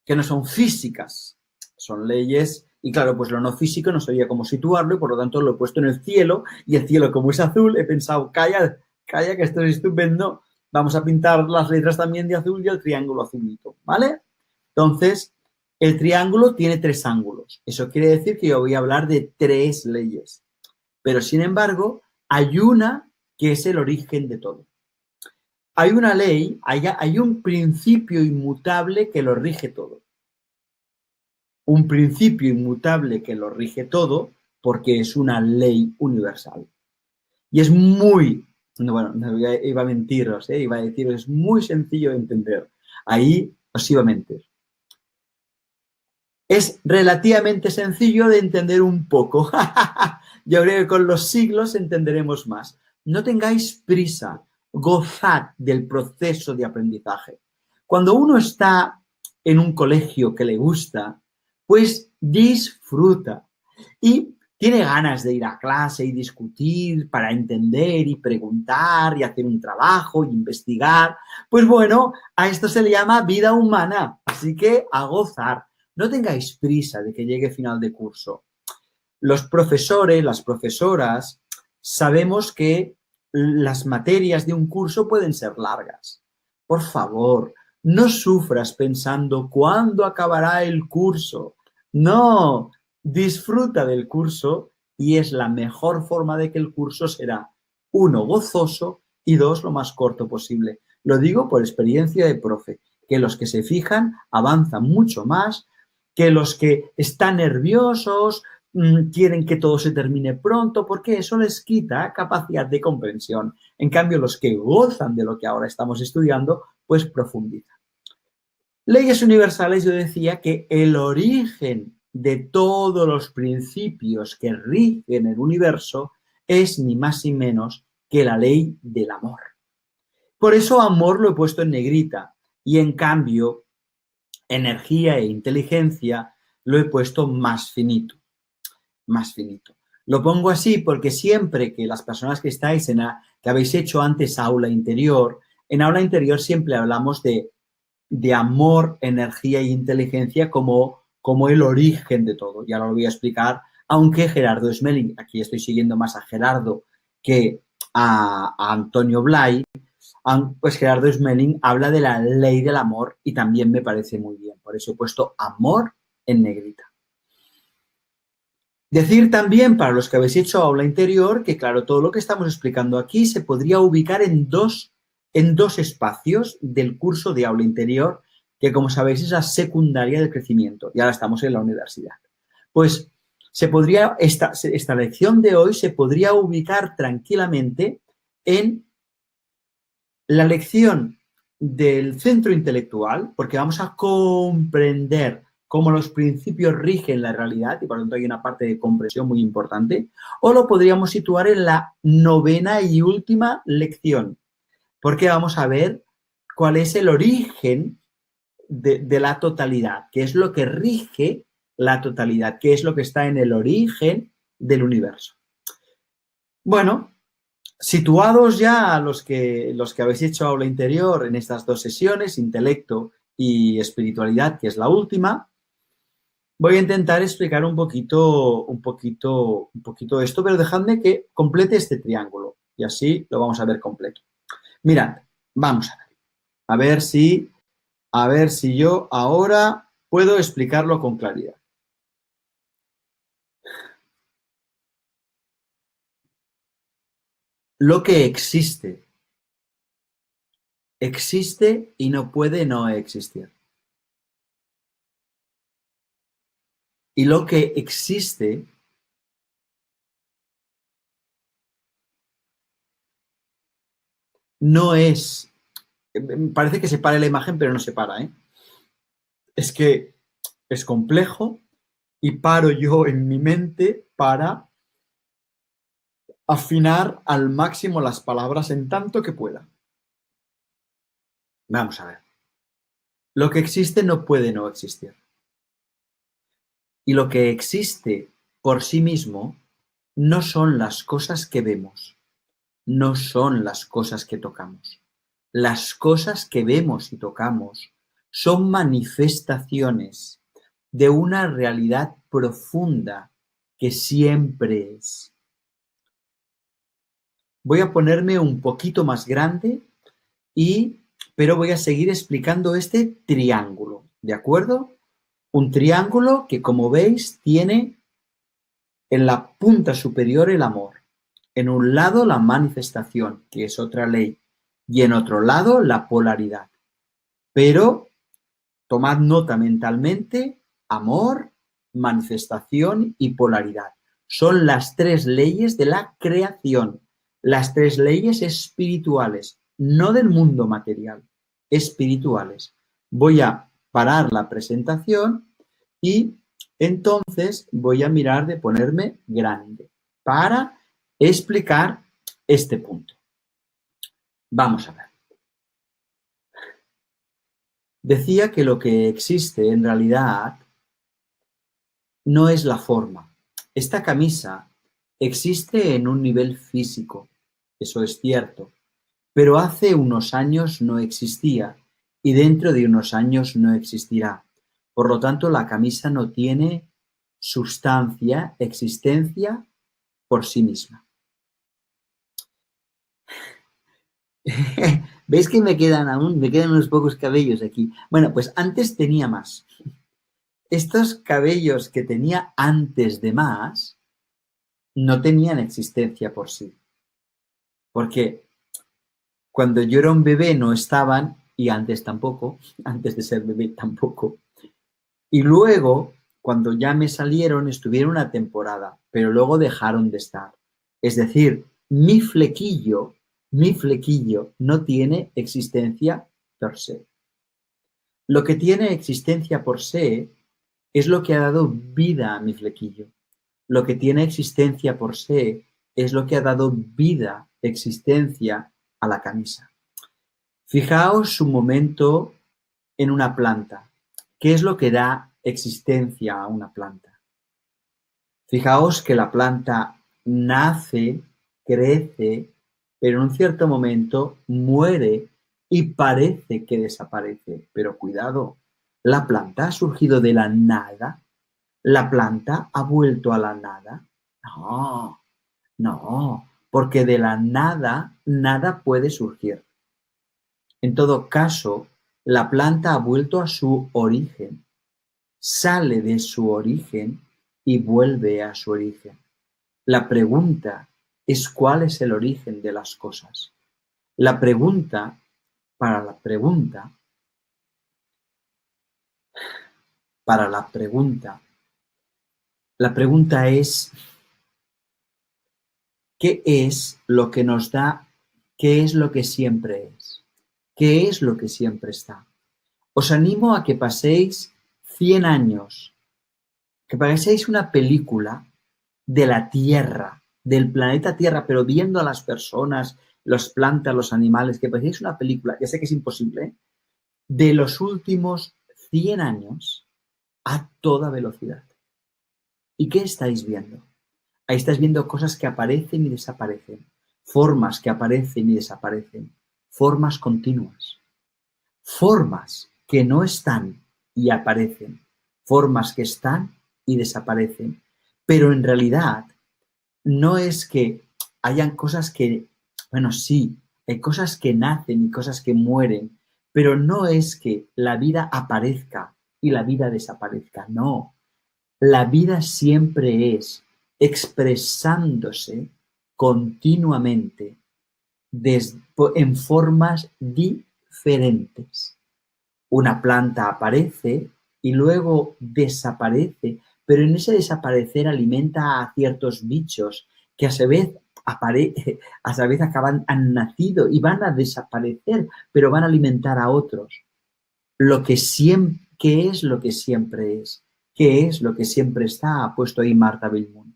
que no son físicas, son leyes, y claro, pues lo no físico no sabía cómo situarlo y por lo tanto lo he puesto en el cielo, y el cielo como es azul, he pensado, calla, que esto es estupendo, vamos a pintar las letras también de azul y el triángulo azulito, ¿vale? Entonces, el triángulo tiene 3 ángulos, eso quiere decir que yo voy a hablar de 3 leyes, pero sin embargo, hay una que es el origen de todo. Hay una ley, hay un principio inmutable que lo rige todo. Un principio inmutable que lo rige todo porque es una ley universal. Y es muy, bueno, iba a mentiros, iba a deciros, es muy sencillo de entender. Ahí os iba a mentir. Es relativamente sencillo de entender un poco. Yo creo que con los siglos entenderemos más. No tengáis prisa, gozad del proceso de aprendizaje. Cuando uno está en un colegio que le gusta, pues disfruta y tiene ganas de ir a clase y discutir para entender y preguntar y hacer un trabajo y investigar. Pues bueno, a esto se le llama vida humana, así que a gozar. No tengáis prisa de que llegue final de curso. Los profesores, las profesoras, sabemos que las materias de un curso pueden ser largas. Por favor, no sufras pensando cuándo acabará el curso. No, disfruta del curso y es la mejor forma de que el curso será, 1, gozoso y 2, lo más corto posible. Lo digo por experiencia de profe, que los que se fijan avanzan mucho más que los que están nerviosos, quieren que todo se termine pronto, porque eso les quita capacidad de comprensión. En cambio, los que gozan de lo que ahora estamos estudiando, pues profundizan. Leyes universales, yo decía que el origen de todos los principios que rigen el universo es ni más ni menos que la ley del amor. Por eso amor lo he puesto en negrita y en cambio energía e inteligencia lo he puesto más finito, más finito. Lo pongo así porque siempre que las personas que estáis que habéis hecho antes aula interior, en aula interior siempre hablamos de amor, energía e inteligencia como el origen de todo. Y ahora lo voy a explicar, aunque Gerardo Smelling, aquí estoy siguiendo más a Gerardo que a Antonio Blay, pues Gerardo Smelling habla de la ley del amor y también me parece muy bien. Por eso he puesto amor en negrita. Decir también, para los que habéis hecho aula interior, que claro, todo lo que estamos explicando aquí se podría ubicar en dos espacios del curso de aula interior, que como sabéis es la secundaria del crecimiento y ahora estamos en la universidad. Pues esta lección de hoy se podría ubicar tranquilamente en la lección del centro intelectual, porque vamos a comprender cómo los principios rigen la realidad y por lo tanto hay una parte de comprensión muy importante, o lo podríamos situar en la novena y última lección, porque vamos a ver cuál es el origen de la totalidad, qué es lo que rige la totalidad, qué es lo que está en el origen del universo. Bueno, situados ya los que habéis hecho aula interior en estas dos sesiones, intelecto y espiritualidad, que es la última, voy a intentar explicar un poquito esto, pero dejadme que complete este triángulo y así lo vamos a ver completo. Mirad, vamos a ver. A ver si yo ahora puedo explicarlo con claridad. Lo que existe y no puede no existir. Y lo que existe no es... Parece que se para la imagen, pero no se para, ¿eh? Es que es complejo y paro yo en mi mente para afinar al máximo las palabras en tanto que pueda. Vamos a ver. Lo que existe no puede no existir. Y lo que existe por sí mismo no son las cosas que vemos, no son las cosas que tocamos. Las cosas que vemos y tocamos son manifestaciones de una realidad profunda que siempre es. Voy a ponerme un poquito más grande pero voy a seguir explicando este triángulo, ¿de acuerdo? Un triángulo que, como veis, tiene en la punta superior el amor, en un lado la manifestación, que es otra ley, y en otro lado la polaridad. Pero tomad nota mentalmente, amor, manifestación y polaridad. Son las tres leyes de la creación, las tres leyes espirituales, no del mundo material, espirituales. Voy a parar la presentación y entonces voy a mirar de ponerme grande para explicar este punto. Vamos a ver. Decía que lo que existe en realidad no es la forma. Esta camisa existe en un nivel físico, eso es cierto, pero hace unos años no existía y dentro de unos años no existirá. Por lo tanto, la camisa no tiene sustancia, existencia por sí misma. ¿Veis que me quedan unos pocos cabellos aquí? Bueno, pues antes tenía más. Estos cabellos que tenía antes de más no tenían existencia por sí. Porque cuando yo era un bebé no estaban y antes tampoco, antes de ser bebé tampoco. Y luego, cuando ya me salieron, estuvieron una temporada, pero luego dejaron de estar. Es decir, mi flequillo no tiene existencia per se. Lo que tiene existencia por se es lo que ha dado vida a mi flequillo. Lo que tiene existencia por se es lo que ha dado vida, existencia a la camisa. Fijaos un momento en una planta. ¿Qué es lo que da existencia a una planta? Fijaos que la planta nace, crece, pero en un cierto momento muere y parece que desaparece. Pero cuidado, la planta ha surgido de la nada. ¿La planta ha vuelto a la nada? No, no, porque de la nada, nada puede surgir. En todo caso, la planta ha vuelto a su origen, sale de su origen y vuelve a su origen. La pregunta es cuál es el origen de las cosas. La pregunta, para la pregunta, para la pregunta es, ¿qué es lo que nos da? ¿Qué es lo que siempre es? ¿Qué es lo que siempre está? Os animo a que paséis 100 años, que paséis una película de la Tierra, del planeta Tierra, pero viendo a las personas, las plantas, los animales, que paséis una película, ya sé que es imposible, de los últimos 100 años a toda velocidad. ¿Y qué estáis viendo? Ahí estáis viendo cosas que aparecen y desaparecen, formas que aparecen y desaparecen, formas continuas, formas que no están y aparecen, formas que están y desaparecen. Pero en realidad no es que hayan cosas que, bueno, sí, hay cosas que nacen y cosas que mueren, pero no es que la vida aparezca y la vida desaparezca, no. La vida siempre es expresándose continuamente en formas diferentes. Una planta aparece y luego desaparece, pero en ese desaparecer alimenta a ciertos bichos que a su vez han nacido y van a desaparecer, pero van a alimentar a otros. ¿Qué es lo que siempre es? ¿Qué es lo que siempre está? Ha puesto ahí Marta Bellmunt.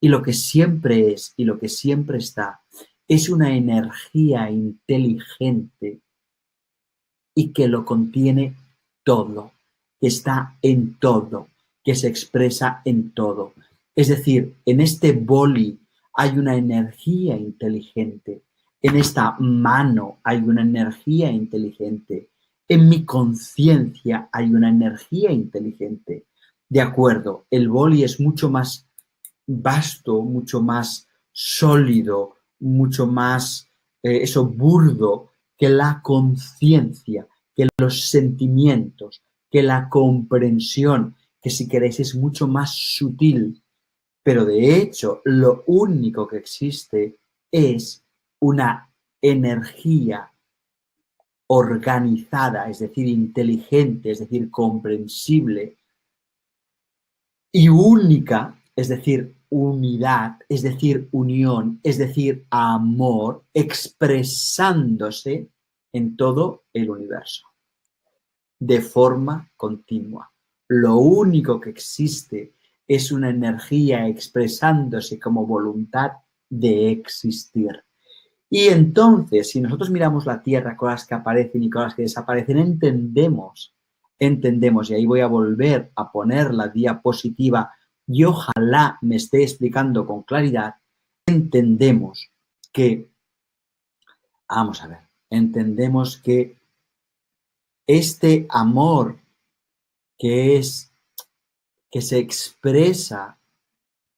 Y lo que siempre es y lo que siempre está es una energía inteligente y que lo contiene todo, que está en todo, que se expresa en todo. Es decir, en este boli hay una energía inteligente, en esta mano hay una energía inteligente, en mi conciencia hay una energía inteligente. De acuerdo, el boli es mucho más vasto, mucho más sólido, mucho más, burdo que la conciencia, que los sentimientos, que la comprensión, que si queréis es mucho más sutil. Pero de hecho, lo único que existe es una energía organizada, es decir, inteligente, es decir, comprensible, y única, es decir, unidad, es decir, unión, es decir, amor, expresándose en todo el universo, de forma continua. Lo único que existe es una energía expresándose como voluntad de existir. Y entonces, si nosotros miramos la Tierra, cosas que aparecen y cosas que desaparecen, entendemos, y ahí voy a volver a poner la diapositiva y ojalá me esté explicando con claridad, entendemos que, vamos a ver, entendemos que este amor que se expresa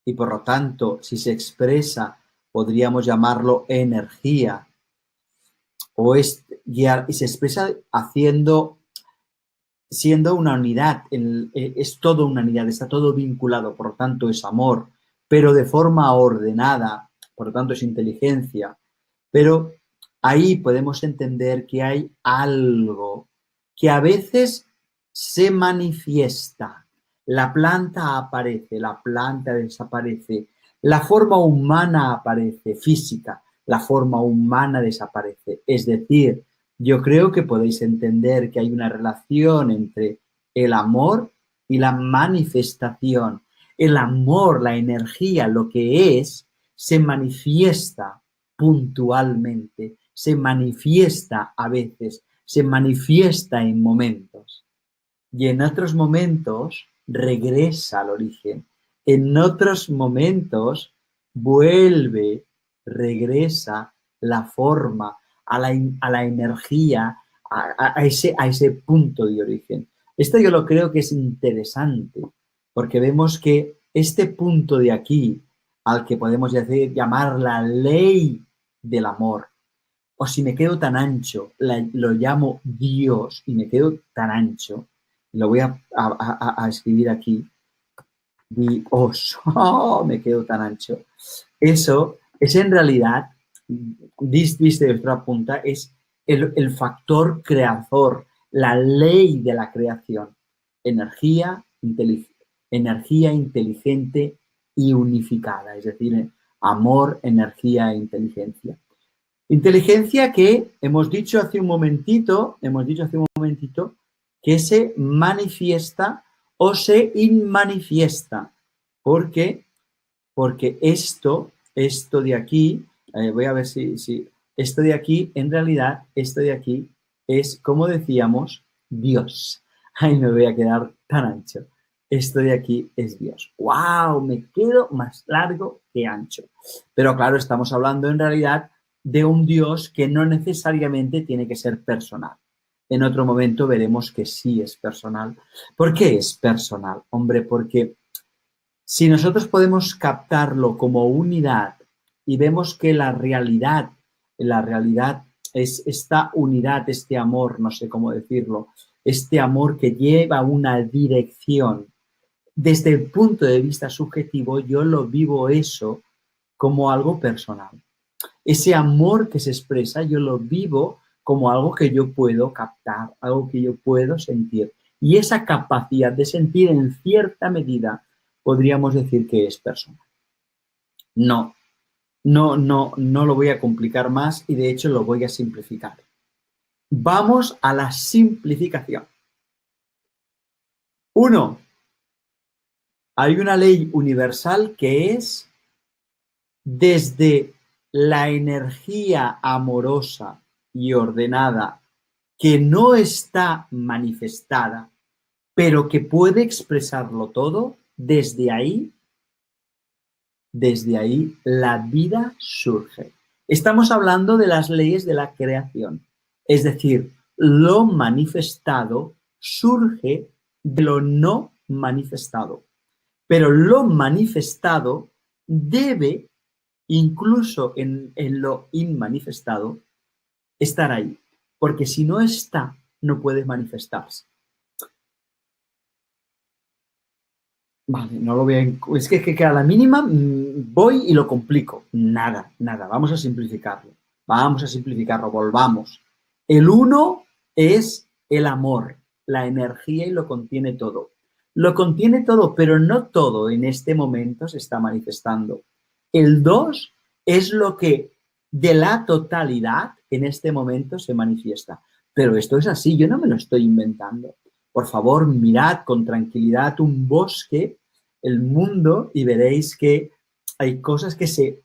y por lo tanto, si se expresa, podríamos llamarlo energía, y se expresa siendo una unidad, es todo una unidad, está todo vinculado, por lo tanto es amor, pero de forma ordenada, por lo tanto es inteligencia, pero ahí podemos entender que hay algo que a veces se manifiesta. La planta aparece, la planta desaparece, la forma humana aparece, física, la forma humana desaparece. Es decir, yo creo que podéis entender que hay una relación entre el amor y la manifestación. El amor, la energía, lo que es, se manifiesta puntualmente, se manifiesta a veces, se manifiesta en momentos. Y en otros momentos regresa al origen. En otros momentos vuelve, regresa la forma, a la energía, a ese punto de origen. Esto yo lo creo que es interesante, porque vemos que este punto de aquí, al que podemos llamar la ley del amor, o si me quedo tan ancho, lo llamo Dios y me quedo tan ancho, lo voy a escribir aquí, Dios, oh, me quedo tan ancho. Eso es en realidad, viste de otra punta, es el factor creador, la ley de la creación. Energía, energía inteligente y unificada, es decir, amor, energía e inteligencia. Inteligencia que hemos dicho hace un momentito, que se manifiesta o se inmanifiesta. ¿Por qué? Porque esto de aquí, voy a ver si esto de aquí, en realidad, esto de aquí es, como decíamos, Dios. Ay, me voy a quedar tan ancho. Esto de aquí es Dios. ¡Wow! Me quedo más largo que ancho. Pero claro, estamos hablando en realidad de un Dios que no necesariamente tiene que ser personal. En otro momento veremos que sí es personal. ¿Por qué es personal? Hombre, porque si nosotros podemos captarlo como unidad y vemos que la realidad es esta unidad, este amor, no sé cómo decirlo, este amor que lleva una dirección. Desde el punto de vista subjetivo, yo lo vivo eso como algo personal. Ese amor que se expresa, yo lo vivo como algo que yo puedo captar, algo que yo puedo sentir. Y esa capacidad de sentir en cierta medida podríamos decir que es personal. No lo voy a complicar más y de hecho lo voy a simplificar. Vamos a la simplificación. 1. Hay una ley universal que es desde la energía amorosa y ordenada que no está manifestada, pero que puede expresarlo todo, desde ahí la vida surge. Estamos hablando de las leyes de la creación, es decir, lo manifestado surge de lo no manifestado, pero lo manifestado debe, incluso en lo inmanifestado, estar ahí, porque si no está, no puede manifestarse. Vale, no lo voy a... Es que a la mínima voy y lo complico. Nada. Vamos a simplificarlo. Volvamos. El 1 es el amor, la energía y lo contiene todo. Lo contiene todo, pero no todo en este momento se está manifestando. El 2 es lo que de la totalidad en este momento se manifiesta. Pero esto es así, yo no me lo estoy inventando. Por favor, mirad con tranquilidad un bosque, el mundo, y veréis que hay cosas que se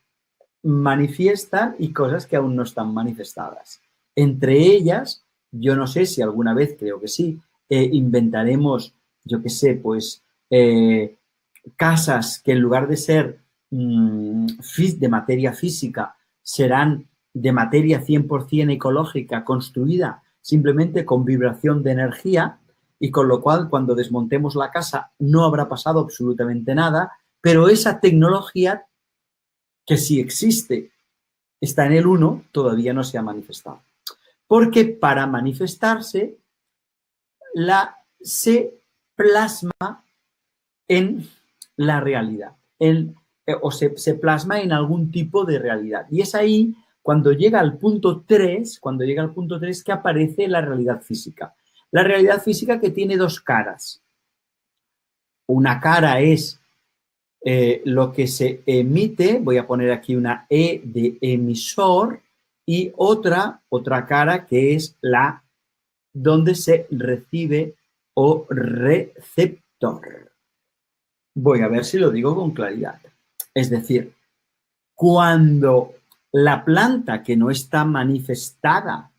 manifiestan y cosas que aún no están manifestadas. Entre ellas, yo no sé si alguna vez, creo que sí, inventaremos, yo qué sé, pues casas que en lugar de ser de materia física, serán de materia 100% ecológica, construida simplemente con vibración de energía, y con lo cual cuando desmontemos la casa no habrá pasado absolutamente nada, pero esa tecnología que sí existe, está en el 1, todavía no se ha manifestado. Porque para manifestarse se plasma en la realidad, o se plasma en algún tipo de realidad. Y es ahí cuando llega al punto 3, que aparece la realidad física. La realidad física que tiene dos caras. Una cara es lo que se emite, voy a poner aquí una E de emisor, y otra cara que es la donde se recibe o receptor. Voy a ver si lo digo con claridad. Es decir, Cuando la planta que no está manifestada,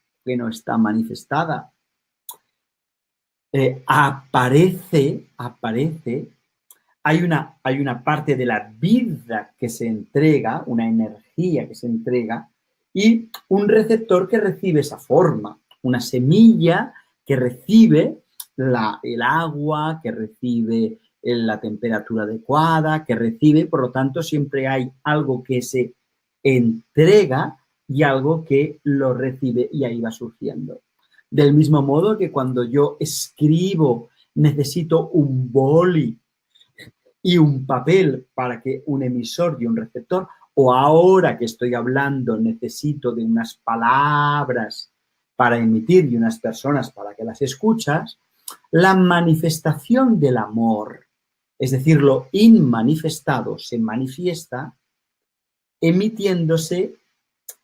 aparece, hay una parte de la vida que se entrega, una energía que se entrega y un receptor que recibe esa forma, una semilla que recibe el agua, que recibe la temperatura adecuada, que recibe, por lo tanto, siempre hay algo que se entrega y algo que lo recibe y ahí va surgiendo. Del mismo modo que cuando yo escribo necesito un boli y un papel para que un emisor y un receptor, o ahora que estoy hablando necesito de unas palabras para emitir y unas personas para que las escuchas, la manifestación del amor, es decir, lo inmanifestado se manifiesta emitiéndose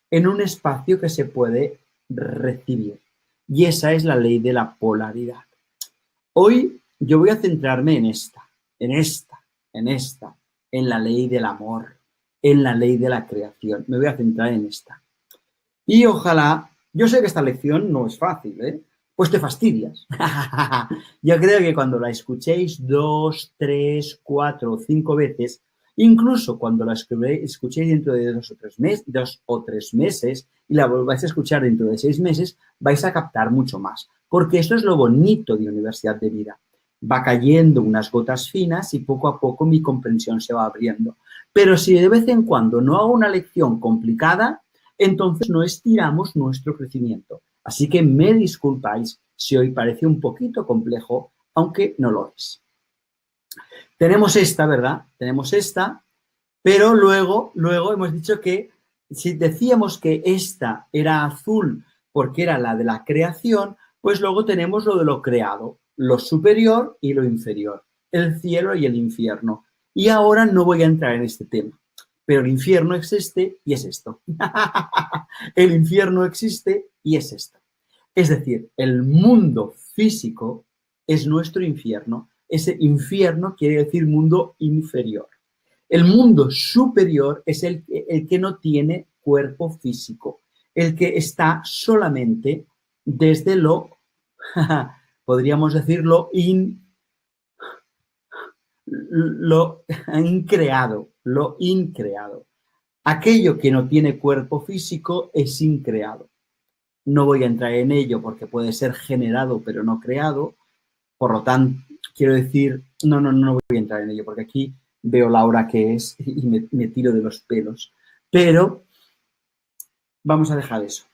en un espacio que se puede recibir. Y esa es la ley de la polaridad. Hoy yo voy a centrarme en la ley del amor, en la ley de la creación. Me voy a centrar en esta. Y ojalá, yo sé que esta lección no es fácil, ¿eh? Pues te fastidias. Yo creo que cuando la escuchéis 2, 3, 4 o 5 veces, incluso cuando la escuchéis dentro de 2 o 3 meses y la volváis a escuchar dentro de 6 meses, vais a captar mucho más. Porque esto es lo bonito de Universidad de Vida. Va cayendo unas gotas finas y poco a poco mi comprensión se va abriendo. Pero si de vez en cuando no hago una lección complicada, entonces no estiramos nuestro crecimiento. Así que me disculpáis si hoy parece un poquito complejo, aunque no lo es. Tenemos esta, ¿verdad? Tenemos esta, pero luego hemos dicho que si decíamos que esta era azul porque era la de la creación, pues luego tenemos lo de lo creado, lo superior y lo inferior, el cielo y el infierno. Y ahora no voy a entrar en este tema, pero el infierno existe y es esto. El infierno existe y es esto. Es decir, el mundo físico es nuestro infierno. Ese infierno quiere decir mundo inferior. El mundo superior es el que no tiene cuerpo físico, el que está solamente desde lo, podríamos decirlo, lo increado. Aquello que no tiene cuerpo físico es increado. No voy a entrar en ello porque puede ser generado pero no creado. Por lo tanto, quiero decir, no voy a entrar en ello porque aquí veo la hora que es y me tiro de los pelos. Pero vamos a dejar eso.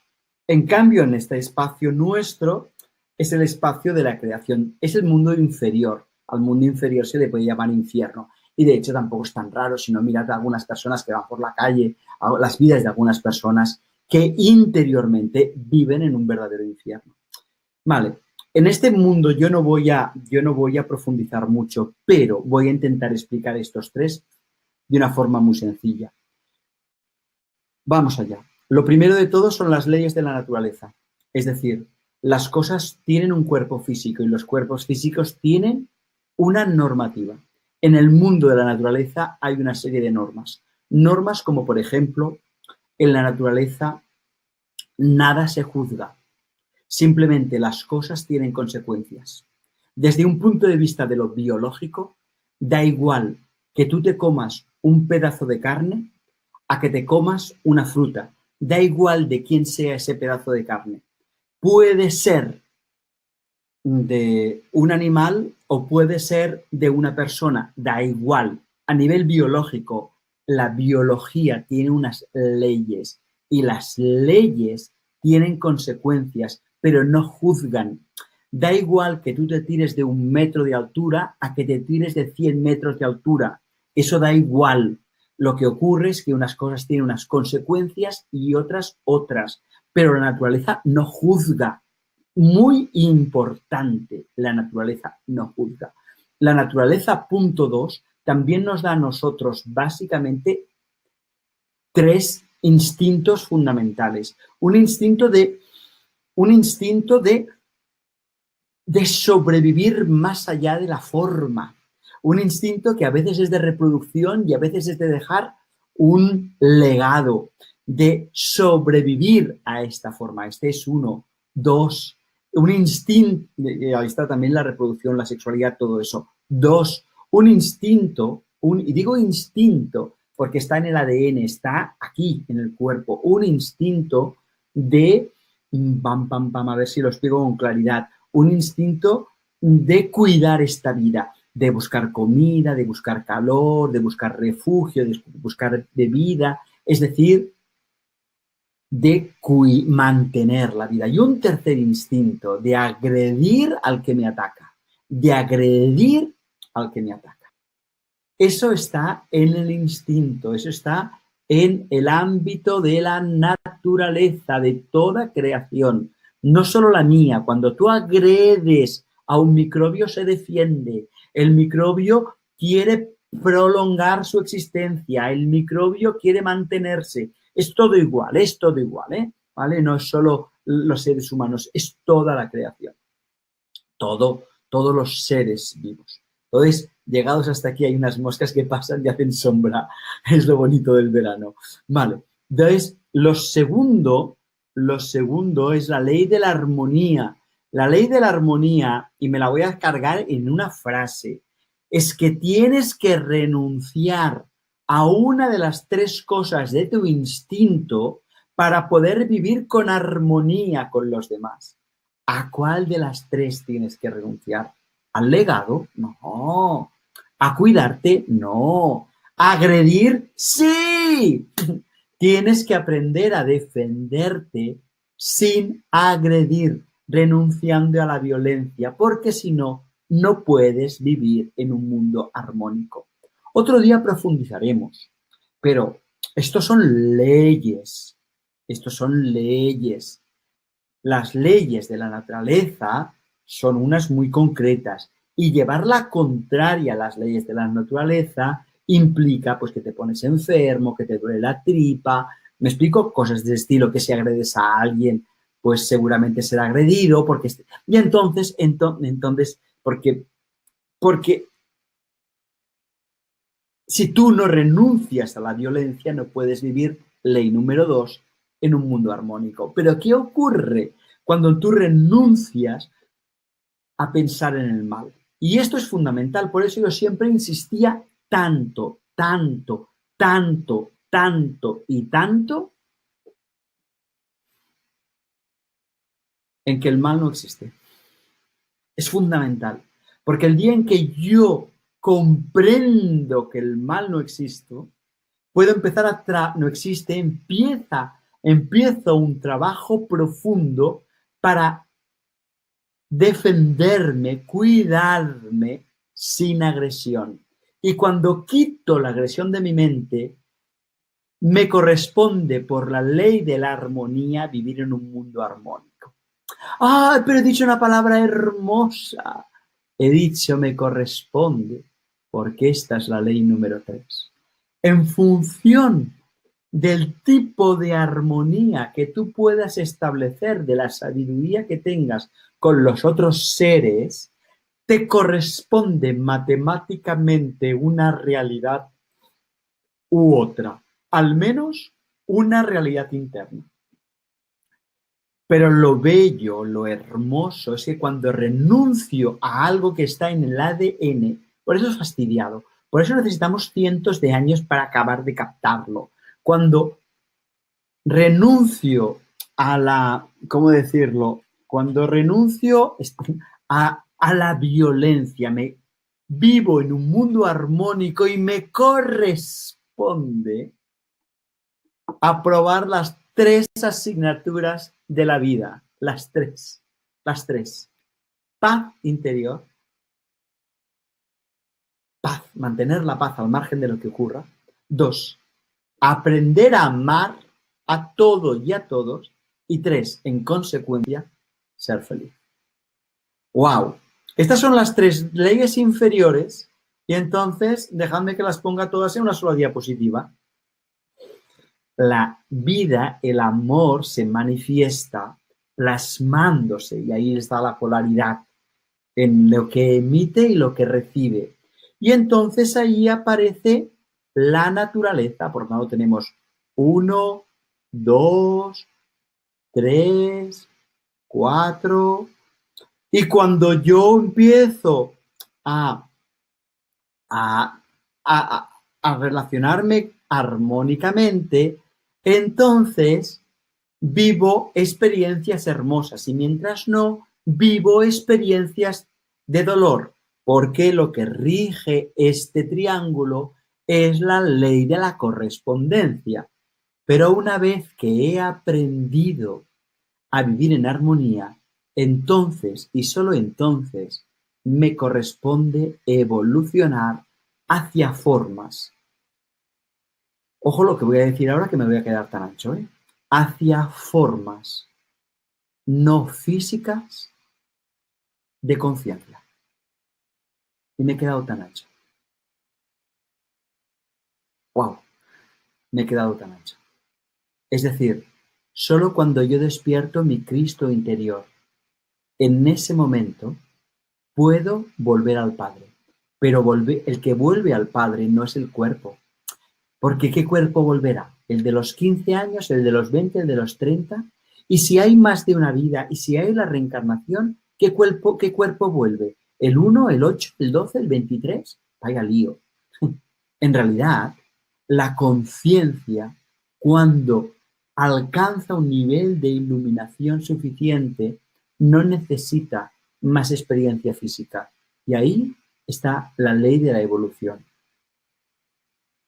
En cambio, en este espacio nuestro es el espacio de la creación. Es el mundo inferior. Al mundo inferior se le puede llamar infierno. Y de hecho tampoco es tan raro si no mirad a algunas personas que van por la calle, a las vidas de algunas personas que interiormente viven en un verdadero infierno. Vale, en este mundo yo no voy a profundizar mucho, pero voy a intentar explicar estos tres de una forma muy sencilla. Vamos allá. Lo primero de todo son las leyes de la naturaleza. Es decir, las cosas tienen un cuerpo físico y los cuerpos físicos tienen una normativa. En el mundo de la naturaleza hay una serie de normas. Normas como, por ejemplo, en la naturaleza nada se juzga. Simplemente las cosas tienen consecuencias. Desde un punto de vista de lo biológico, da igual que tú te comas un pedazo de carne a que te comas una fruta. Da igual de quién sea ese pedazo de carne. Puede ser de un animal o puede ser de una persona. Da igual. A nivel biológico, la biología tiene unas leyes y las leyes tienen consecuencias, pero no juzgan. Da igual que tú te tires de 1 metro de altura a que te tires de 100 metros de altura. Eso da igual. Lo que ocurre es que unas cosas tienen unas consecuencias y otras. Pero la naturaleza no juzga. Muy importante, la naturaleza no juzga. La naturaleza, punto 2, también nos da a nosotros básicamente 3 instintos fundamentales. Un instinto de sobrevivir más allá de la forma. Un instinto que a veces es de reproducción y a veces es de dejar un legado, de sobrevivir a esta forma. Este es uno. Dos, un instinto, ahí está también la reproducción, la sexualidad, todo eso. Dos, un instinto, y digo instinto porque está en el ADN, está aquí en el cuerpo, un instinto de, a ver si lo explico con claridad, un instinto de cuidar esta vida, de buscar comida, de buscar calor, de buscar refugio, de buscar bebida, es decir, de mantener la vida. Y un tercer instinto, de agredir al que me ataca, de agredir al que me ataca. Eso está en el instinto, eso está en el ámbito de la naturaleza, de toda creación, no solo la mía. Cuando tú agredes a un microbio, se defiende. El microbio quiere prolongar su existencia, el microbio quiere mantenerse. Es todo igual, ¿eh? ¿Vale? No es solo los seres humanos, es toda la creación. Todos los seres vivos. Entonces, llegados hasta aquí, hay unas moscas que pasan y hacen sombra. Es lo bonito del verano. Vale. Entonces, lo segundo es la ley de la armonía. La ley de la armonía, y me la voy a cargar en una frase, es que tienes que renunciar a una de las tres cosas de tu instinto para poder vivir con armonía con los demás. ¿A cuál de las tres tienes que renunciar? ¿Al legado? No. ¿A cuidarte? No. ¿A agredir? Sí. Tienes que aprender a defenderte sin agredir, renunciando a la violencia, porque si no, no puedes vivir en un mundo armónico. Otro día profundizaremos, pero estos son leyes. Estos son leyes. Las leyes de la naturaleza son unas muy concretas y llevar la contraria a las leyes de la naturaleza implica pues que te pones enfermo, que te duele la tripa. Me explico, cosas de estilo, que si agredes a alguien, pues seguramente será agredido, porque y entonces porque si tú no renuncias a la violencia, no puedes vivir, ley número 2, en un mundo armónico. Pero ¿qué ocurre cuando tú renuncias a pensar en el mal? Y esto es fundamental, por eso yo siempre insistía tanto y tanto en que el mal no existe. Es fundamental, porque el día en que yo comprendo que el mal no existe, puedo empezar no existe, empiezo un trabajo profundo para defenderme, cuidarme sin agresión. Y cuando quito la agresión de mi mente, me corresponde por la ley de la armonía vivir en un mundo armónico. ¡Ah, pero he dicho una palabra hermosa! He dicho me corresponde, porque esta es la ley número 3. En función del tipo de armonía que tú puedas establecer, de la sabiduría que tengas con los otros seres, te corresponde matemáticamente una realidad u otra, al menos una realidad interna. Pero lo bello, lo hermoso, es que cuando renuncio a algo que está en el ADN, por eso es fastidiado, por eso necesitamos cientos de años para acabar de captarlo. Cuando renuncio a la, ¿cómo decirlo? Cuando renuncio a la violencia, me vivo en un mundo armónico y me corresponde aprobar las 3 asignaturas de la vida, las tres. Paz interior, paz, mantener la paz al margen de lo que ocurra. 2, aprender a amar a todo y a todos. Y 3, en consecuencia, ser feliz. ¡Wow! Estas son las 3 leyes inferiores y entonces dejadme que las ponga todas en una sola diapositiva. La vida, el amor se manifiesta plasmándose, y ahí está la polaridad, en lo que emite y lo que recibe. Y entonces ahí aparece la naturaleza. Por lo tanto, tenemos 1, 2, 3, 4. Y cuando yo empiezo a, a, a relacionarme armónicamente, entonces vivo experiencias hermosas y mientras no, vivo experiencias de dolor, porque lo que rige este triángulo es la ley de la correspondencia. Pero una vez que he aprendido a vivir en armonía, entonces y solo entonces me corresponde evolucionar hacia formas. Ojo lo que voy a decir ahora que me voy a quedar tan ancho, ¿eh? Hacia formas no físicas de conciencia. Y me he quedado tan ancho. ¡Wow! Me he quedado tan ancho. Es decir, solo cuando yo despierto mi Cristo interior, en ese momento puedo volver al Padre. Pero el que vuelve al Padre no es el cuerpo. Porque ¿qué cuerpo volverá? ¿El de los 15 años, el de los 20, el de los 30? Y si hay más de una vida, y si hay la reencarnación, qué cuerpo vuelve? ¿El 1, el 8, el 12, el 23? Vaya lío. En realidad, la conciencia, cuando alcanza un nivel de iluminación suficiente, no necesita más experiencia física. Y ahí está la ley de la evolución.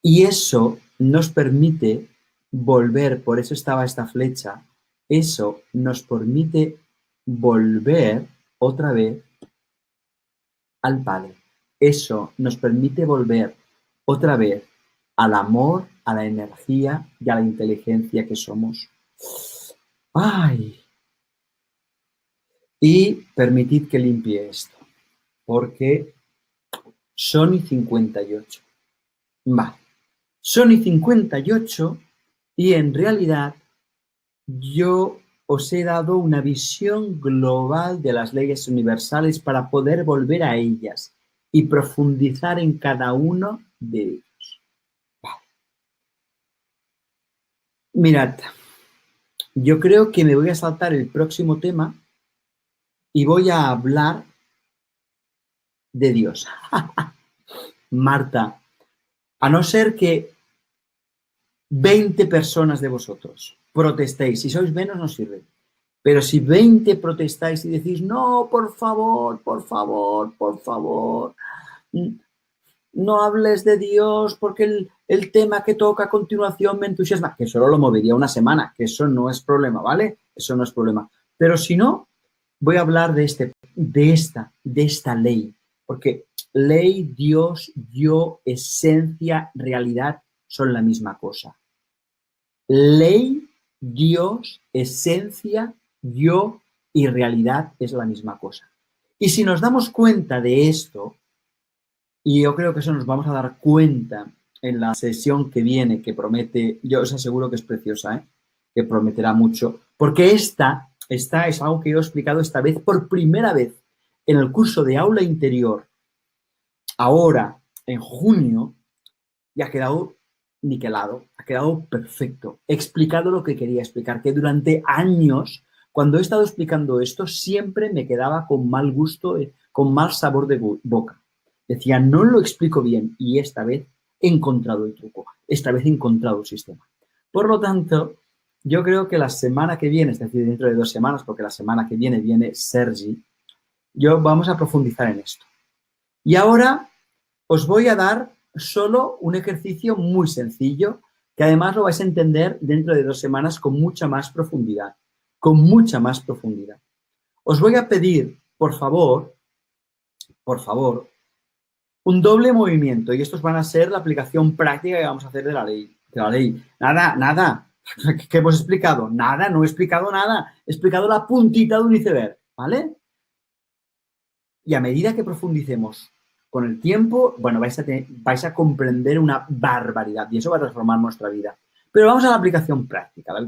Y eso nos permite volver, por eso estaba esta flecha, eso nos permite volver otra vez al Padre. Eso nos permite volver otra vez al amor, a la energía y a la inteligencia que somos. ¡Ay! Y permitid que limpie esto, porque son y 58. Vale. Son y 58 y en realidad yo os he dado una visión global de las leyes universales para poder volver a ellas y profundizar en cada uno de ellos. Vale. Mirad, yo creo que me voy a saltar el próximo tema y voy a hablar de Dios. Marta, a no ser que 20 personas de vosotros protestéis, si sois menos no sirve. Pero si 20 protestáis y decís, no, por favor, por favor, por favor, no hables de Dios porque el tema que toca a continuación me entusiasma, que solo lo movería una semana, que eso no es problema, ¿vale? Eso no es problema. Pero si no, voy a hablar de esta ley, porque ley, Dios, yo, esencia, realidad son la misma cosa. Ley, Dios, esencia, yo y realidad es la misma cosa. Y si nos damos cuenta de esto, y yo creo que eso nos vamos a dar cuenta en la sesión que viene, que promete, yo os aseguro que es preciosa, que prometerá mucho, porque esta es algo que yo he explicado esta vez por primera vez en el curso de aula interior, ahora en junio, y ha quedado niquelado, ha quedado perfecto. He explicado lo que quería explicar, que durante años, cuando he estado explicando esto, siempre me quedaba con mal gusto, con mal sabor de boca. Decía, no lo explico bien y esta vez he encontrado el truco, esta vez he encontrado el sistema. Por lo tanto, yo creo que la semana que viene, es decir, dentro de 2 semanas, porque la semana que viene Sergi, vamos a profundizar en esto. Y ahora os voy a dar solo un ejercicio muy sencillo que además lo vais a entender dentro de 2 semanas con mucha más profundidad, Os voy a pedir, por favor, un doble movimiento y estos van a ser la aplicación práctica que vamos a hacer de la ley. Nada. ¿Qué hemos explicado? Nada, no he explicado nada. He explicado la puntita de un iceberg, ¿vale? Y a medida que profundicemos con el tiempo, bueno, vais a comprender una barbaridad y eso va a transformar nuestra vida. Pero vamos a la aplicación práctica. ¿La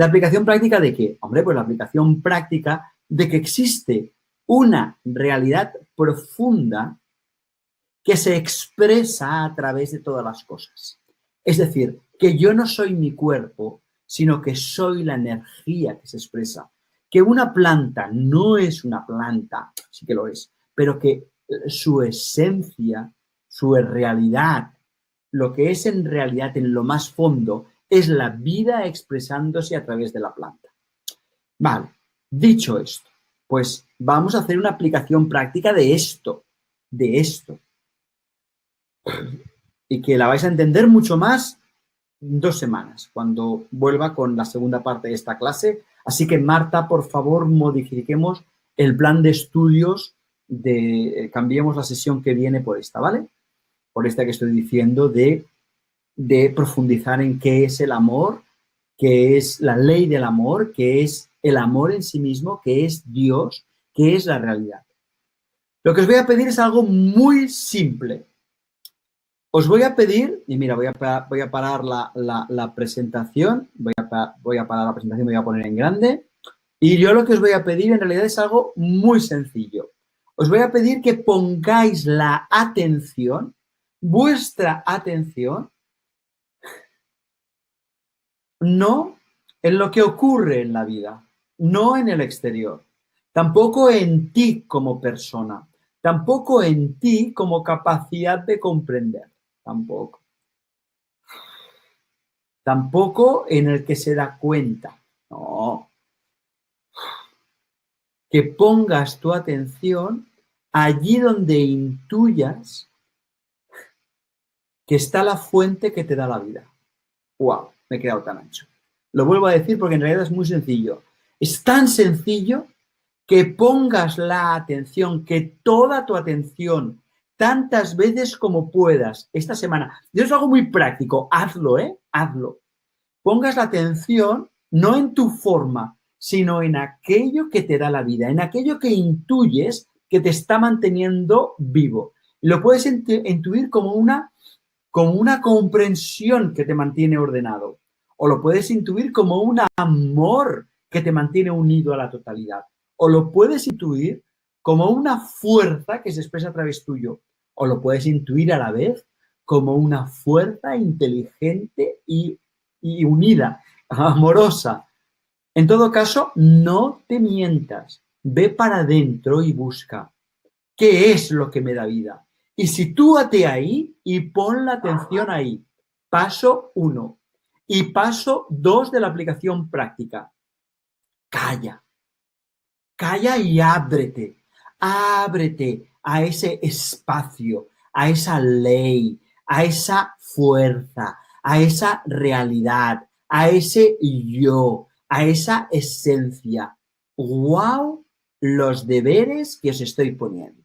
aplicación práctica de qué? Hombre, pues la aplicación práctica de que existe una realidad profunda que se expresa a través de todas las cosas. Es decir, que yo no soy mi cuerpo, sino que soy la energía que se expresa. Que una planta no es una planta, sí que lo es, pero que su esencia, su realidad, lo que es en realidad en lo más fondo, es la vida expresándose a través de la planta. Vale, dicho esto, pues vamos a hacer una aplicación práctica de esto, y que la vais a entender mucho más en 2 semanas, cuando vuelva con la segunda parte de esta clase. Así que, Marta, por favor, modifiquemos el plan de estudios, cambiemos la sesión que viene por esta, ¿vale? Por esta que estoy diciendo de profundizar en qué es el amor, qué es la ley del amor, qué es el amor en sí mismo, qué es Dios, qué es la realidad. Lo que os voy a pedir es algo muy simple. Os voy a pedir, y mira, voy a parar la presentación, voy a parar la presentación, me voy a poner en grande, y yo lo que os voy a pedir en realidad es algo muy sencillo. Os voy a pedir que pongáis la atención, vuestra atención, no en lo que ocurre en la vida, no en el exterior, tampoco en ti como persona, tampoco en ti como capacidad de comprender, tampoco en el que se da cuenta, no. Que pongas tu atención allí donde intuyas que está la fuente que te da la vida. ¡Wow! Me he quedado tan ancho. Lo vuelvo a decir porque en realidad es muy sencillo. Es tan sencillo que pongas la atención, que toda tu atención, tantas veces como puedas esta semana. Yo es algo muy práctico. Hazlo, ¿eh? Hazlo. Pongas la atención no en tu forma, sino en aquello que te da la vida, en aquello que intuyes que te está manteniendo vivo. Lo puedes intuir como una comprensión que te mantiene ordenado, o lo puedes intuir como un amor que te mantiene unido a la totalidad, o lo puedes intuir como una fuerza que se expresa a través tuyo, o lo puedes intuir a la vez como una fuerza inteligente y unida, amorosa. En todo caso, no te mientas, ve para adentro y busca qué es lo que me da vida. Y sitúate ahí y pon la atención ahí. Paso 1. Y paso 2 de la aplicación práctica. Calla. Calla y ábrete. Ábrete a ese espacio, a esa ley, a esa fuerza, a esa realidad, a ese yo, a esa esencia. ¡Wow! Los deberes que os estoy poniendo.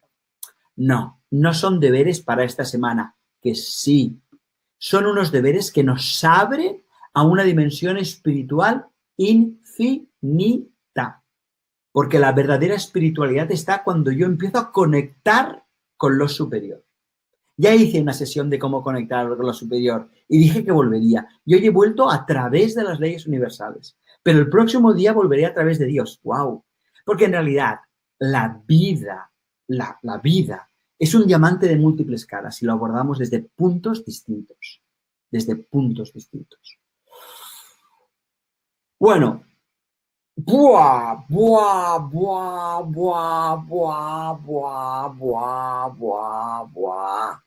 No, no son deberes para esta semana, que sí. Son unos deberes que nos abren a una dimensión espiritual infinita. Porque la verdadera espiritualidad está cuando yo empiezo a conectar con lo superior. Ya hice una sesión de cómo conectar con lo superior y dije que volvería. Y hoy he vuelto a través de las leyes universales. Pero el próximo día volveré a través de Dios. ¡Wow! Porque en realidad la vida es un diamante de múltiples caras y lo abordamos desde puntos distintos. Desde puntos distintos. Bueno. Buah, buah, buah, buah, buah, buah, buah, buah, buah.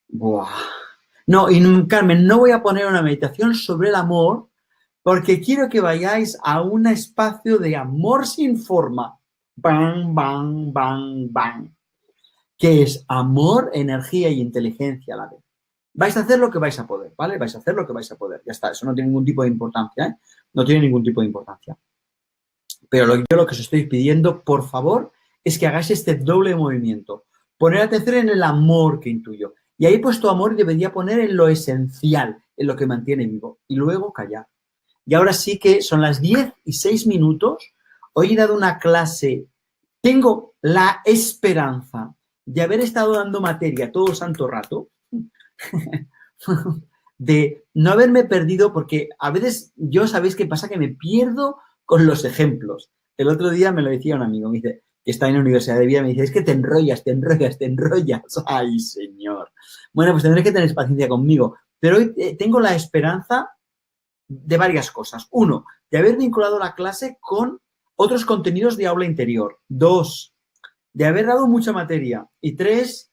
Buah. No, y Carmen, no voy a poner una meditación sobre el amor porque quiero que vayáis a un espacio de amor sin forma. Bang, bang, bang, bang. Que es amor, energía y inteligencia a la vez. Vais a hacer lo que vais a poder, ¿vale? Vais a hacer lo que vais a poder. Ya está, eso no tiene ningún tipo de importancia, ¿eh? No tiene ningún tipo de importancia. Pero yo lo que os estoy pidiendo, por favor, es que hagáis este doble movimiento. Poner atención en el amor que intuyo. Y ahí puesto amor debería poner en lo esencial, en lo que mantiene vivo. Y luego callar. Y ahora sí que son las 10:06. Hoy he dado una clase. Tengo la esperanza de haber estado dando materia todo el santo rato, de no haberme perdido, porque a veces yo, ¿sabéis qué pasa? Que me pierdo con los ejemplos. El otro día me lo decía un amigo, me dice, que está en la Universidad de Vida, me dice, es que te enrollas, te enrollas, te enrollas. Ay, señor. Bueno, pues tendré que tener paciencia conmigo. Pero hoy tengo la esperanza de varias cosas. Uno, de haber vinculado la clase con otros contenidos de aula interior. Dos, de haber dado mucha materia. Y tres,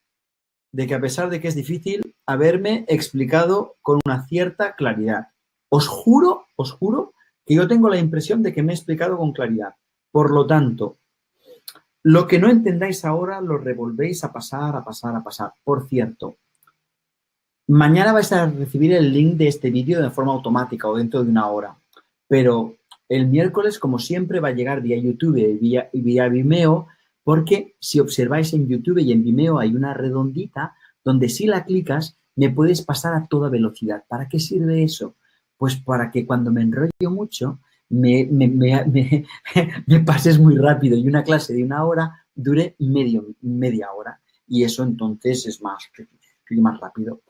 de que a pesar de que es difícil, haberme explicado con una cierta claridad. Os juro que yo tengo la impresión de que me he explicado con claridad. Por lo tanto, lo que no entendáis ahora lo revolvéis a pasar, a pasar, a pasar. Por cierto, mañana vais a recibir el link de este vídeo de forma automática o dentro de una hora. Pero el miércoles, como siempre, va a llegar vía YouTube y vía Vimeo, porque si observáis en YouTube y en Vimeo hay una redondita donde si la clicas me puedes pasar a toda velocidad. ¿Para qué sirve eso? Pues para que cuando me enrollo mucho me pases muy rápido y una clase de una hora dure media hora. Y eso entonces es más rápido.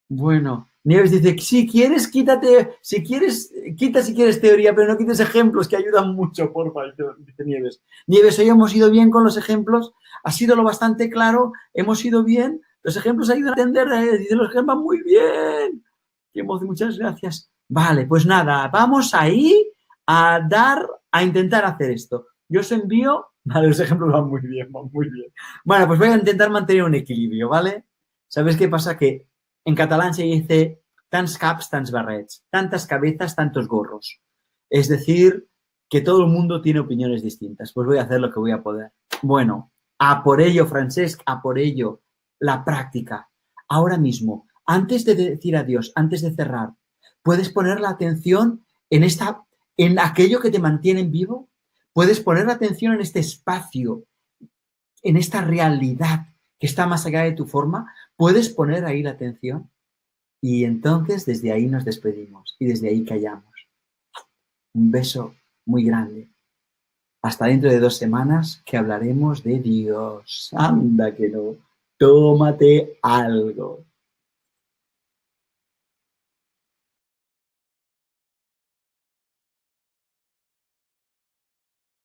Bueno. Nieves dice, si quieres, quítate, quita si quieres teoría, pero no quites ejemplos que ayudan mucho, porfa, dice Nieves. Nieves, hoy hemos ido bien con los ejemplos, ha sido lo bastante claro, hemos ido bien, los ejemplos ayudan a entender, dice los ejemplos muy bien. Muchas gracias. Vale, pues nada, vamos ahí a intentar hacer esto. Yo os envío, vale, los ejemplos van muy bien, van muy bien. Bueno, pues voy a intentar mantener un equilibrio, ¿vale? ¿Sabes qué pasa? Que en catalán se dice tants caps, tants barrets, tantas cabezas, tantos gorros. Es decir, que todo el mundo tiene opiniones distintas. Pues voy a hacer lo que voy a poder. Bueno, a por ello, Francesc, a por ello, la práctica. Ahora mismo, antes de decir adiós, antes de cerrar, ¿puedes poner la atención en aquello que te mantiene en vivo? ¿Puedes poner la atención en este espacio, en esta realidad que está más allá de tu forma? ¿Puedes poner ahí la atención? Y entonces desde ahí nos despedimos y desde ahí callamos. Un beso muy grande. Hasta dentro de 2 semanas que hablaremos de Dios. Anda que no. Tómate algo.